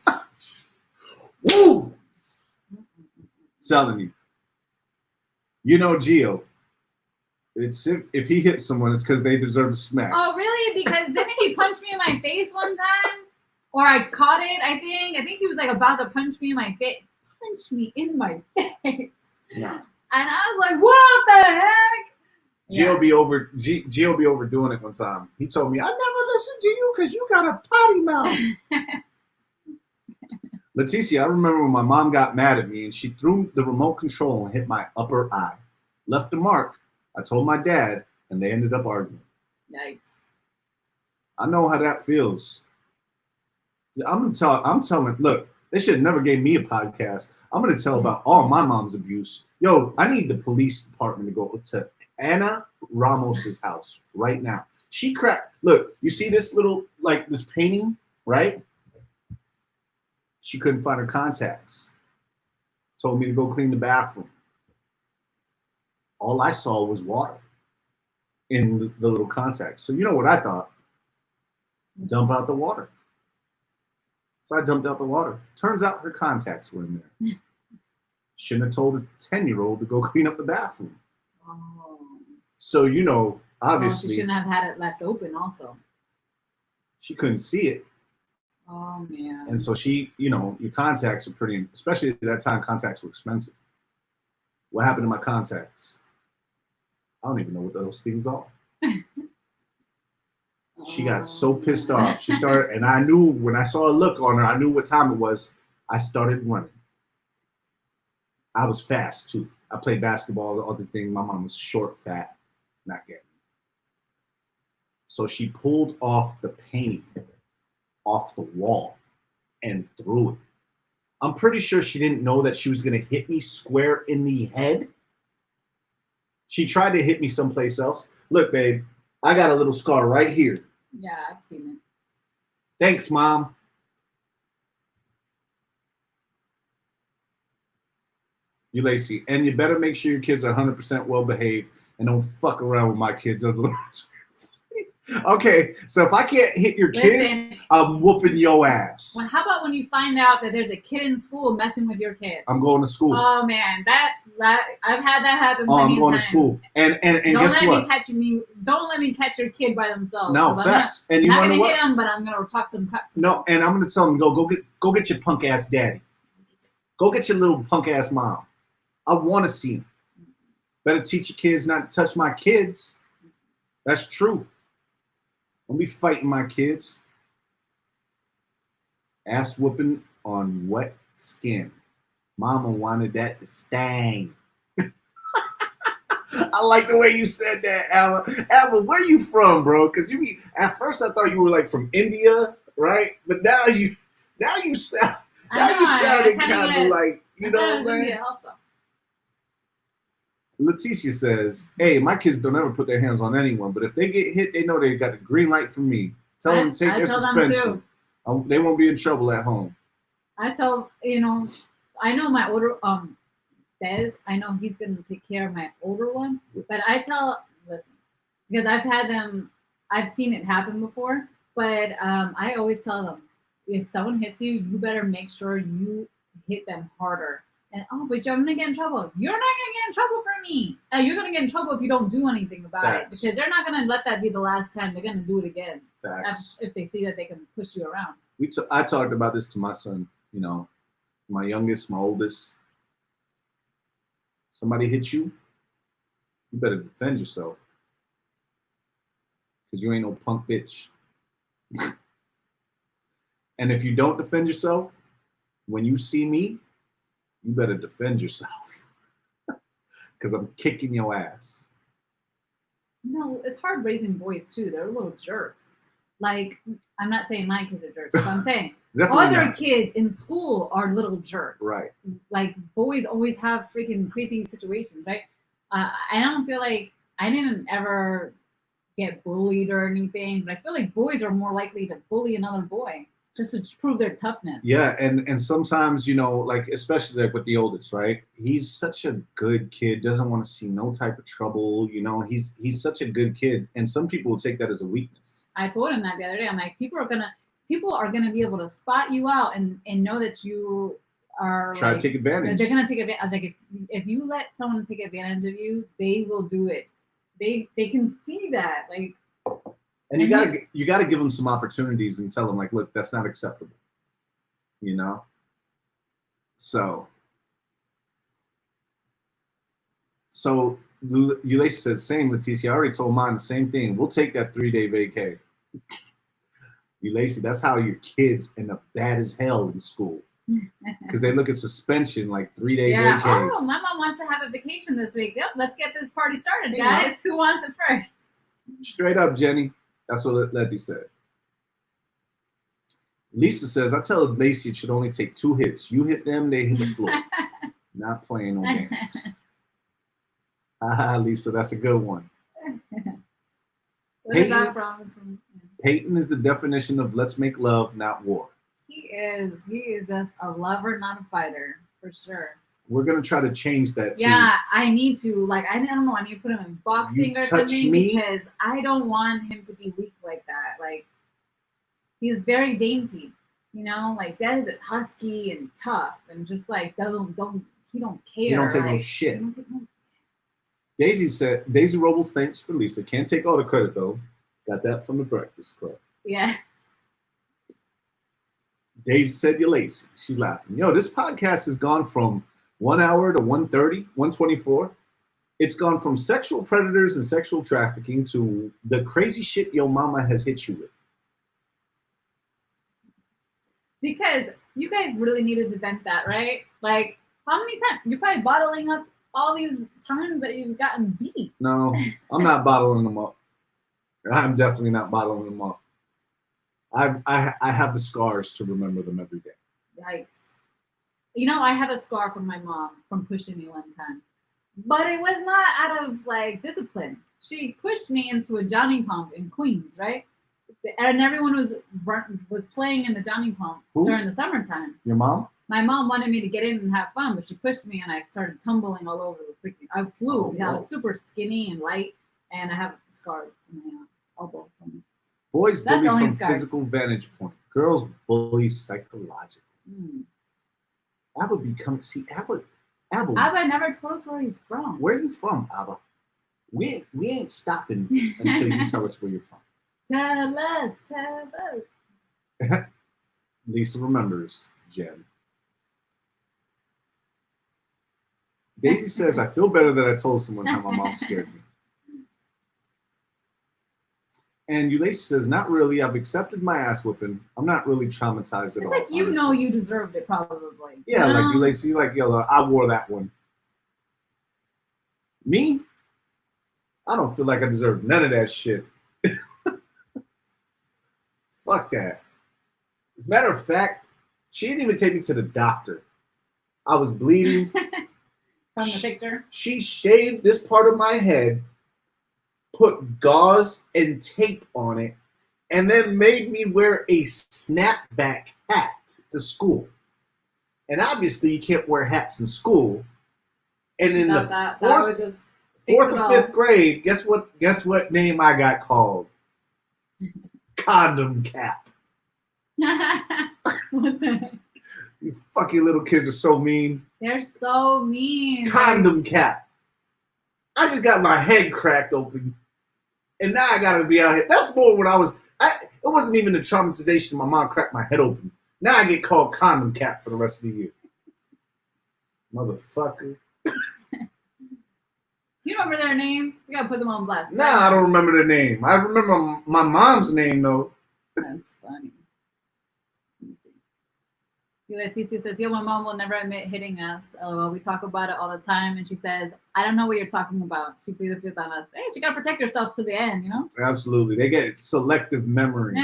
Woo! Telling you. You know Gio. It's if he hits someone, it's because they deserve a smack. Oh really? Because didn't he punch me in my face one time? Or I caught it, I think. I think he was like about to punch me in my face. Punch me in my face. Nah. And I was like, what the heck? Gio be overdoing it one time. He told me, I never listened to you because you got a potty mouth. Leticia, I remember when my mom got mad at me and she threw the remote control and hit my upper eye. Left a mark. I told my dad and they ended up arguing. Yikes. I know how that feels. I'm telling, look, they should have never gave me a podcast. I'm going to tell about all my mom's abuse. Yo, I need the police department to go to Anna Ramos's house right now. She cracked. Look, you see this little, like this painting, right? She couldn't find her contacts. Told me to go clean the bathroom. All I saw was water in the little contacts. So you know what I thought? Dump out the water. So I dumped out the water. Turns out her contacts were in there. Shouldn't have told a 10-year-old to go clean up the bathroom. Oh. So, you know, obviously. Well, she shouldn't have had it left open also. She couldn't see it. Oh, man. And so she, you know, your contacts are pretty, especially at that time, contacts were expensive. What happened to my contacts? I don't even know what those things are. She got so pissed off. She started, and I knew when I saw a look on her, I knew what time it was. I started running. I was fast too. I played basketball, the other thing. My mom was short, fat, not getting. So she pulled off the painting off the wall and threw it. I'm pretty sure she didn't know that she was going to hit me square in the head. She tried to hit me someplace else. Look, babe, I got a little scar right here. Yeah, I've seen it. Thanks, Mom. You Lacey, and you better make sure your kids are 100% well behaved and don't fuck around with my kids. Okay, so if I can't hit your kids, I'm whooping your ass. Well, how about when you find out that there's a kid in school messing with your kid? I'm going to school. Oh man, that I've had that happen. Oh, I'm going to school, and guess what? Don't let me catch your kid by themselves. No, facts. And you want to what? Hit them, but I'm gonna talk some crap. No, and I'm gonna tell them go get your punk ass daddy. Go get your little punk ass mom. I want to see them. Better teach your kids not to touch my kids. That's true. Don't be fighting my kids. Ass whooping on wet skin. Mama wanted that to sting. I like the way you said that, Alva. Alva, where you from, bro? Because at first I thought you were like from India, right? But now you sounded kind of like, you know what I'm saying? Leticia says, hey, my kids don't ever put their hands on anyone, but if they get hit, they know they got the green light from me. Tell them to take their suspension. They won't be in trouble at home. I know my older, Des, I know he's going to take care of my older one, but listen, because I've seen it happen before, but I always tell them, if someone hits you, you better make sure you hit them harder. And but I'm gonna get in trouble. You're not gonna get in trouble for me. You're gonna get in trouble if you don't do anything about it, because they're not gonna let that be the last time. They're gonna do it again. If they see that they can push you around. I talked about this to my son. You know, my youngest, my oldest. Somebody hits you, you better defend yourself, because you ain't no punk bitch. And if you don't defend yourself, when you see me, you better defend yourself, because I'm kicking your ass. No, it's hard raising boys too. They're little jerks. Like, I'm not saying my kids are jerks, but I'm saying other kids in school are little jerks. Right. Like, boys always have freaking crazy situations, right? I don't feel like I didn't ever get bullied or anything, but I feel like boys are more likely to bully another boy, just to prove their toughness. Yeah, and sometimes, like, especially like with the oldest, right? He's such a good kid, doesn't want to see no type of trouble, he's such a good kid, and some people will take that as a weakness. I told him that the other day. I'm like, people are gonna be able to spot you out and know that you are to take advantage. They're gonna take advantage. Like, if you let someone take advantage of you, they will do it. They can see that, like. And you gotta give them some opportunities and tell them, like, look, that's not acceptable. So Ulysses said, same, Leticia. I already told mine the same thing. We'll take that 3-day vacay. Ulysses, that's how your kids end up bad as hell in school. Because they look at suspension like 3-day vacays. Oh, my mom wants to have a vacation this week. Yep, let's get this party started, guys. Who wants it first? Straight up, Jenny. That's what Letty said. Lisa says, I tell Lacey it should only take 2 hits. You hit them, they hit the floor. Not playing no games. Lisa, that's a good one. Peyton is the definition of let's make love, not war. He is just a lover, not a fighter, for sure. We're gonna try to change that too. Yeah, I need to. Like, I don't know. I need to put him in boxing or something, because I don't want him to be weak like that. Like, he's very dainty, Like, Des is husky and tough, and just like he don't care. He don't take no shit. Daisy Robles, thanks for Lisa. Can't take all the credit though. Got that from the Breakfast Club. Yeah. Daisy said you're lazy. She's laughing. Yo, this podcast has gone from 1 hour to 1:30, 1:24. It's gone from sexual predators and sexual trafficking to the crazy shit your mama has hit you with. Because you guys really needed to vent that, right? Like, how many times? You're probably bottling up all these times that you've gotten beat. No, I'm not bottling them up. I'm definitely not bottling them up. I have the scars to remember them every day. Yikes. You know, I have a scar from my mom from pushing me one time. But it was not out of like discipline. She pushed me into a Johnny Pump in Queens, right? And everyone was playing in the Johnny Pump during the summertime. Your mom? My mom wanted me to get in and have fun, but she pushed me and I started tumbling all over the freaking. I flew. I was super skinny and light, and I have a scar in my elbow from it. Boys bully from physical vantage point. Girls bully psychologically. Abba Abba never told us where he's from. Where are you from, Abba? We ain't stopping until you tell us where you're from. Tell us. Lisa remembers, Jen. Daisy says, I feel better that I told someone how my mom scared me. And Ulysses says, not really. I've accepted my ass whooping. I'm not really traumatized at all. It's like you know you deserved it, probably. Yeah, like Ulysses, you're like, yo, I wore that one. Me? I don't feel like I deserve none of that shit. Fuck that. As a matter of fact, she didn't even take me to the doctor. I was bleeding. From the picture? She shaved this part of my head, put gauze and tape on it, and then made me wear a snapback hat to school. And obviously you can't wear hats in school. And in the fourth or fifth grade, guess what name I got called? Condom cap. What the heck? You fucking little kids are so mean. They're so mean. Condom cap. I just got my head cracked open. And now I gotta be out here. That's more when it wasn't even the traumatization. My mom cracked my head open. Now I get called condom cap for the rest of the year. Motherfucker. Do you remember their name? We gotta put them on blast. Nah, I don't remember their name. I remember my mom's name though. That's funny. Leticia says, yo, my mom will never admit hitting us. LOL. We talk about it all the time. And she says, I don't know what you're talking about. She pleaded with on us. Hey, she got to protect herself to the end, you know? Absolutely. They get selective memory.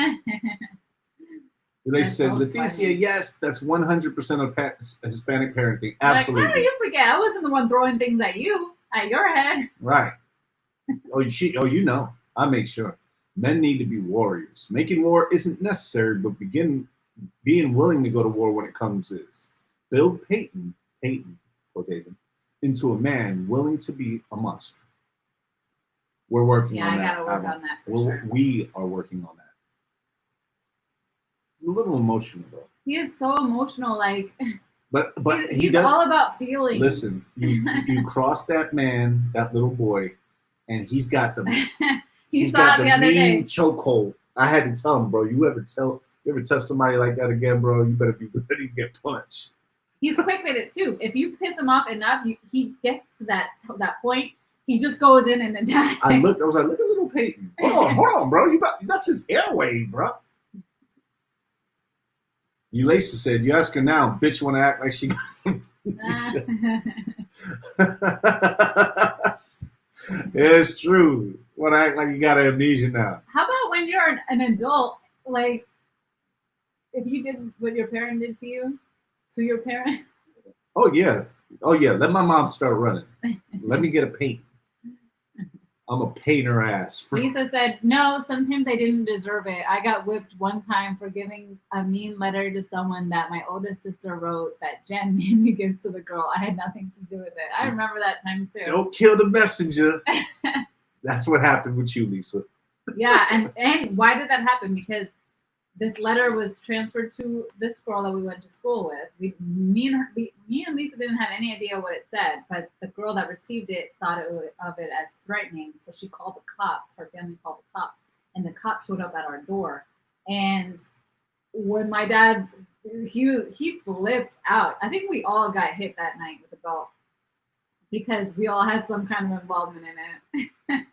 Leticia said, Leticia, yes, that's 100% of Hispanic parenting. Absolutely. Like, how do you forget? I wasn't the one throwing things at you, at your head. Right. You know. I make sure. Men need to be warriors. Making war isn't necessary, but being willing to go to war when it comes is. Build Peyton, quotation, into a man willing to be a monster. We're working on that. Yeah, I gotta work on that for sure. We are working on that. He's a little emotional though. He is so emotional, like. But he's all about feelings. Listen, you cross that man, that little boy, and he's got the he's got the mean chokehold. I had to tell him, bro. You ever touch somebody like that again, bro? You better be ready to get punched. He's quick with it too. If you piss him off enough, he gets to that point. He just goes in and attacks. I was like, look at little Peyton. Hold on, bro. That's his airway, bro. Ulysses said, you ask her now, bitch want to act like she got It's true. Want to act like you got amnesia now. How about when you're an adult, like, if you did what your parent did to you, to your parent? Oh, yeah. Let my mom start running. Let me get a paint. I'm a paint her ass. Lisa said, no, sometimes I didn't deserve it. I got whipped one time for giving a mean letter to someone that my oldest sister wrote that Jen made me give to the girl. I had nothing to do with it. I remember that time too. Don't kill the messenger. That's what happened with you, Lisa. Yeah, and why did that happen? Because this letter was transferred to this girl that we went to school with. Me and Lisa didn't have any idea what it said, but the girl that received it thought of it as threatening. So she called the cops. Her family called the cops, and the cops showed up at our door. And when my dad, he flipped out. I think we all got hit that night with a belt. because we all had some kind of involvement in it.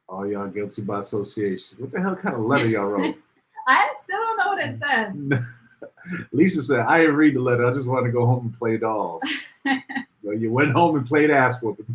All y'all guilty by association. What the hell kind of letter y'all wrote? I still don't know what it said. Lisa said, I didn't read the letter. I just wanted to go home and play dolls. Well, you went home and played ass whooping.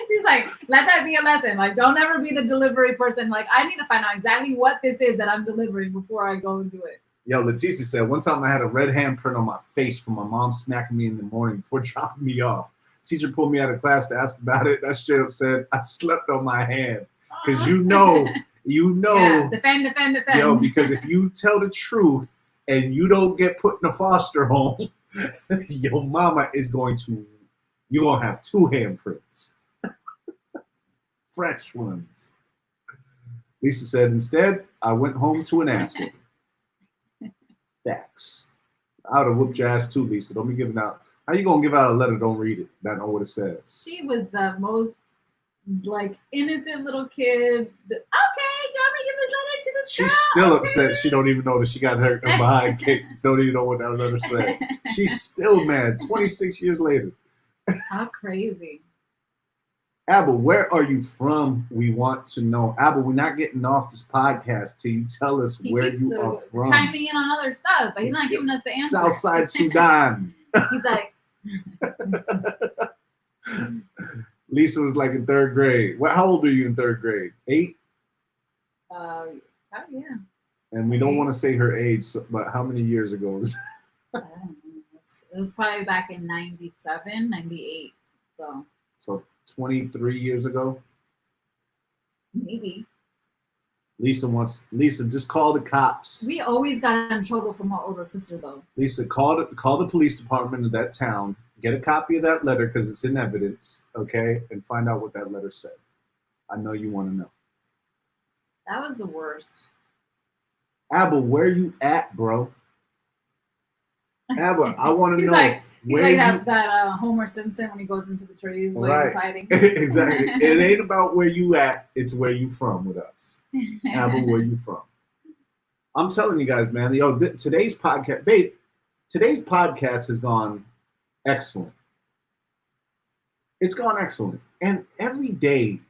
She's like, let that be a lesson. Like, don't ever be the delivery person. Like, I need to find out exactly what this is that I'm delivering before I go and do it. Yo, Leticia said, one time I had a red handprint on my face from my mom smacking me in the morning before dropping me off. Teacher pulled me out of class to ask about it. I straight up said, I slept on my hand. Because you know. Yeah, defend. Yo, because if you tell the truth and you don't get put in a foster home, your mama is going to, you're going to have 2 handprints. Fresh ones. Lisa said, instead, I went home to an ass whooping. Facts. I would have whooped your ass too, Lisa. Don't be giving out. How you going to give out a letter, don't read it, not know what it says? She was the most, like, innocent little kid. Okay, you want me to give this letter to the She's girl? still Okay. upset. She don't even know that she got her behind kicked. Don't even know what that letter said. She's still mad 26 years later. How crazy. Abel, where are you from? We want to know. Abel, we're not getting off this podcast till you tell us where you are from. Chiming in on other stuff, but he's not giving us the answer. Southside Sudan. He's like, Lisa was like in 3rd grade. How old are you in 3rd grade? 8? oh yeah. And we don't want to say her age, but how many years ago was I don't know. It was probably back in 97, 98. So 23 years ago? maybe. Lisa, just call the cops. We always got in trouble from our older sister, though. Lisa, call the police department of that town. Get a copy of that letter because it's in evidence, okay? And find out what that letter said. I know you want to know. That was the worst. Abel, where you at, bro? Abel, I want to He's know. like where that Homer Simpson when he goes into the trees, where he's hiding. Exactly. It ain't about where you at. It's where you from with us. Abel, where you from? I'm telling you guys, man. Yo, today's podcast, babe. Today's podcast has gone excellent. It's gone excellent. And every day,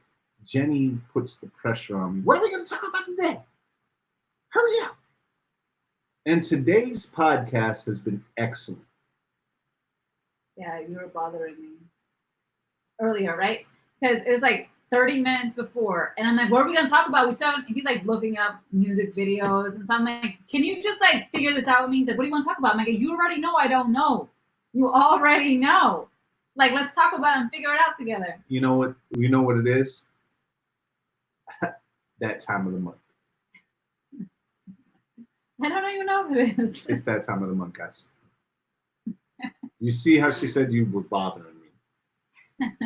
Jenny puts the pressure on me. What are we going to talk about today? Hurry up. And today's podcast has been excellent. Yeah, you were bothering me earlier, right? Because it was like 30 minutes before. And I'm like, what are we going to talk about? He's like looking up music videos. And so I'm like, can you just like figure this out with me? He's like, what do you want to talk about? I'm like, you already know I don't know. You already know. Like, let's talk about it and figure it out together. You know what? You know what it is? That time of the month. I don't even know what it is. It's that time of the month, guys. You see how she said you were bothering me.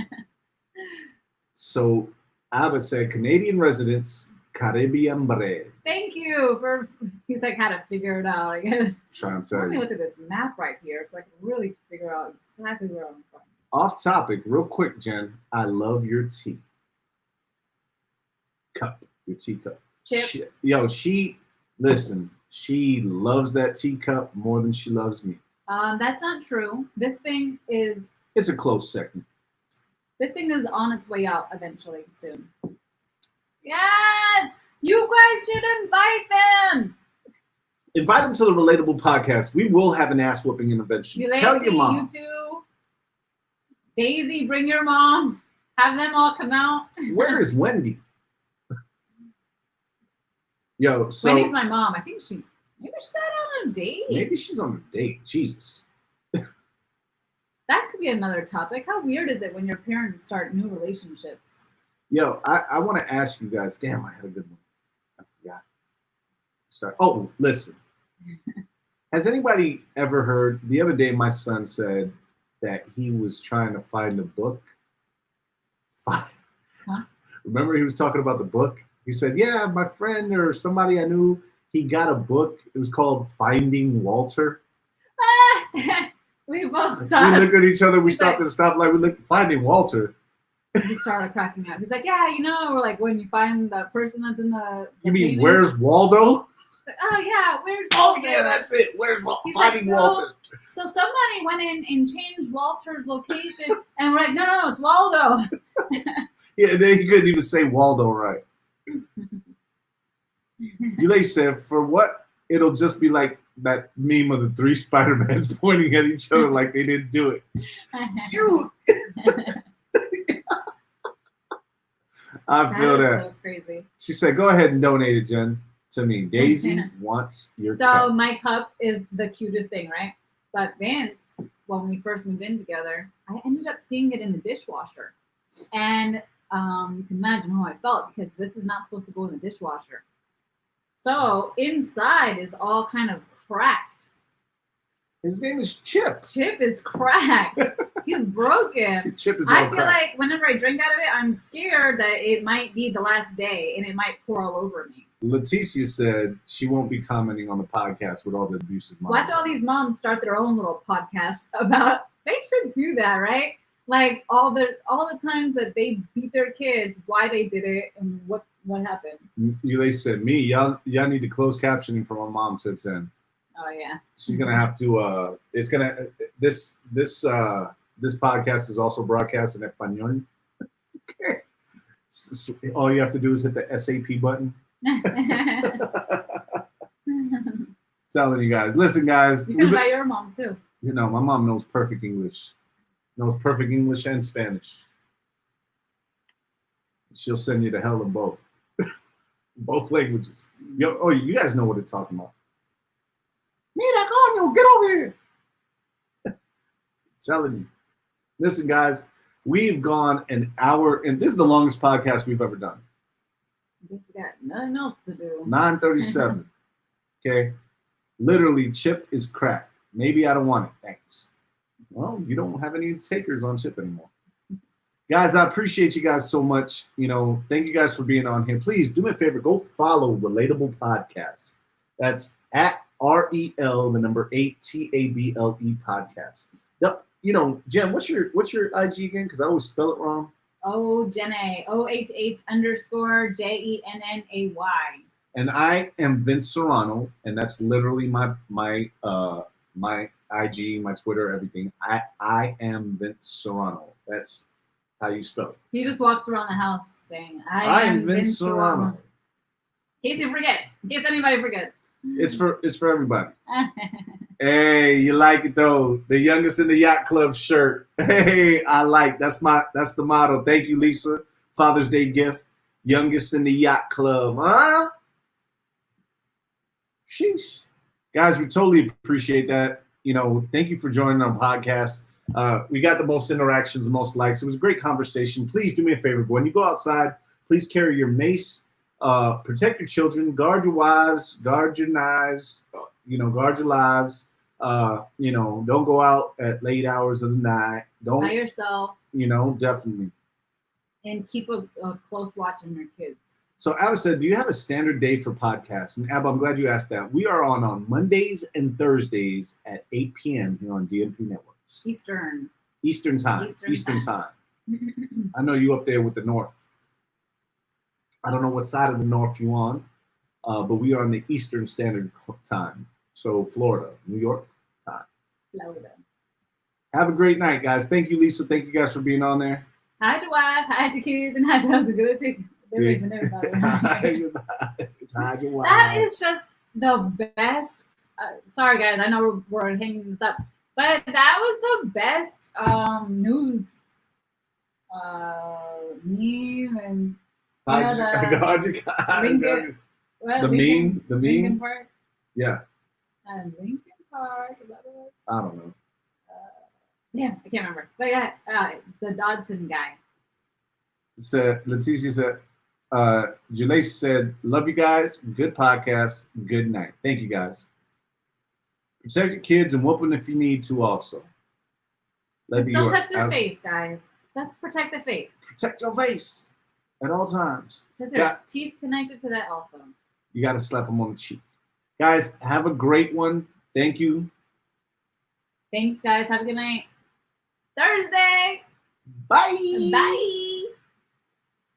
So Abba said, Canadian residents, Caribbean bread. Thank you for. He's like, how to figure it out, I guess. Trying to tell Let me you. look at this map right here so I can really figure out exactly where I'm from. Off topic, real quick, Jen. I love your tea. Cup. Your teacup. Chip. Listen, she loves that teacup more than she loves me. That's not true. This thing is It's a close second. on its way out eventually soon. Yes! You guys should invite them! Invite them to the Relatable podcast. We will have an ass whooping intervention. Tell your mom. You two. Daisy, bring your mom. Have them all come out. Where is Wendy? Yo, so Wendy's my mom. I think maybe she's out on a date. maybe she's on a date. Jesus. That could be another topic. How weird is it when your parents start new relationships? Yo, I want to ask you guys. Damn, I had a good one. I forgot. Sorry. Oh, listen. Has anybody ever heard? The other day, my son said that he was trying to find a book. Huh? Remember, he was talking about the book. He said, "Yeah, my friend or somebody I knew, he got a book. It was called Finding Walter." We both We stopped. looked at each other. We He's stopped like- at a stoplight. We looked, Finding Walter. He started cracking up. He's like, yeah, we're like when you find the person that's in the You mean painting. Where's Waldo? Oh yeah, where's Oh Walter? yeah, that's it. Where's Walter? He's Finding like, Walter. So somebody went in and changed Walter's location, and we're like, no, it's Waldo. Yeah, then he couldn't even say Waldo right. They said, for what? It'll just be like that meme of the 3 Spider-Mans pointing at each other like they didn't do it. You. I feel that. So crazy. She said, go ahead and donate it, Jen, to me. Daisy wants your cup. My cup is the cutest thing, right? But Vince, when we first moved in together, I ended up seeing it in the dishwasher. And you can imagine how I felt because this is not supposed to go in the dishwasher. So inside is all kind of cracked. His name is Chip. Chip is cracked. He's broken. Chip is all I feel cracked. like whenever I drink out of it, I'm scared that it might be the last day and it might pour all over me. Leticia said she won't be commenting on the podcast with all the abusive moms. Watch all these moms start their own little podcasts about. They should do that, right? Like all the times that they beat their kids, why they did it, and what happened. They said me. Y'all need to close captioning for my mom since then. Oh yeah. She's gonna have to. It's gonna. This podcast is also broadcast in Español. Okay. All you have to do is hit the SAP button. Telling you guys, listen, guys. You can invite your mom too. You know, my mom knows perfect English. Knows perfect English and Spanish. She'll send you to hell in both. Both languages. You guys know what it's talking about. Mira, coño, get over here. Telling you. Listen, guys, we've gone an hour, and this is the longest podcast we've ever done. I guess we got nothing else to do. 9:37. Okay. Literally, Chip is cracked. Maybe I don't want it. Thanks. Well, you don't have any takers on Chip anymore. Guys, I appreciate you guys so much. Thank you guys for being on here. Please do me a favor. Go follow Relatable Podcast. That's at REL, the number 8 TABLE podcast. Jen, what's your IG again? Because I always spell it wrong. Jenny, OHH_JENNAY. And I am Vince Serrano, and that's literally my IG, my Twitter, everything. I am Vince Serrano. That's how you spell it. He just walks around the house saying, I am Vince Serrano. In case you forget. In case anybody forgets. It's for everybody. Hey, you like it though? The youngest in the yacht club shirt. Hey, I like that's the motto. Thank you, Lisa. Father's Day gift. Youngest in the yacht club, huh? Sheesh. Guys, we totally appreciate that. Thank you for joining our podcast. We got the most interactions, the most likes. It was a great conversation. Please do me a favor. When you go outside, please carry your mace. Protect your children. Guard your wives. Guard your knives. Guard your lives. Don't go out at late hours of the night. Don't. By yourself. Definitely. And keep a close watch on your kids. So Abba said, do you have a standard day for podcasts? And Abba, I'm glad you asked that. We are on Mondays and Thursdays at 8 p.m. here on DMP Networks. Eastern time. I know you up there with the North. I don't know what side of the North you on, but we are on the Eastern Standard Time. So Florida, New York time. Florida. Have a great night, guys. Thank you, Lisa. Thank you guys for being on there. Hide your wife, hide your kids, and hide your husband. Good take. They're leaving everybody. Hide your wife. That is just the best. Sorry, guys. I know we're hanging this up, but that was the best news meme and the meme part. Yeah. Lincoln Park. Is that what? I don't know. Damn, I can't remember. But yeah, the Dodson guy. Leticia said, Julay said, love you guys. Good podcast. Good night. Thank you guys. Protect your kids and whoop them if you need to also. Don't touch their face, guys. Let's protect the face. Protect your face at all times. Because there's teeth connected to that also. You got to slap them on the cheek. Guys, have a great one. Thank you. Thanks, guys. Have a good night. Thursday. Bye. Bye.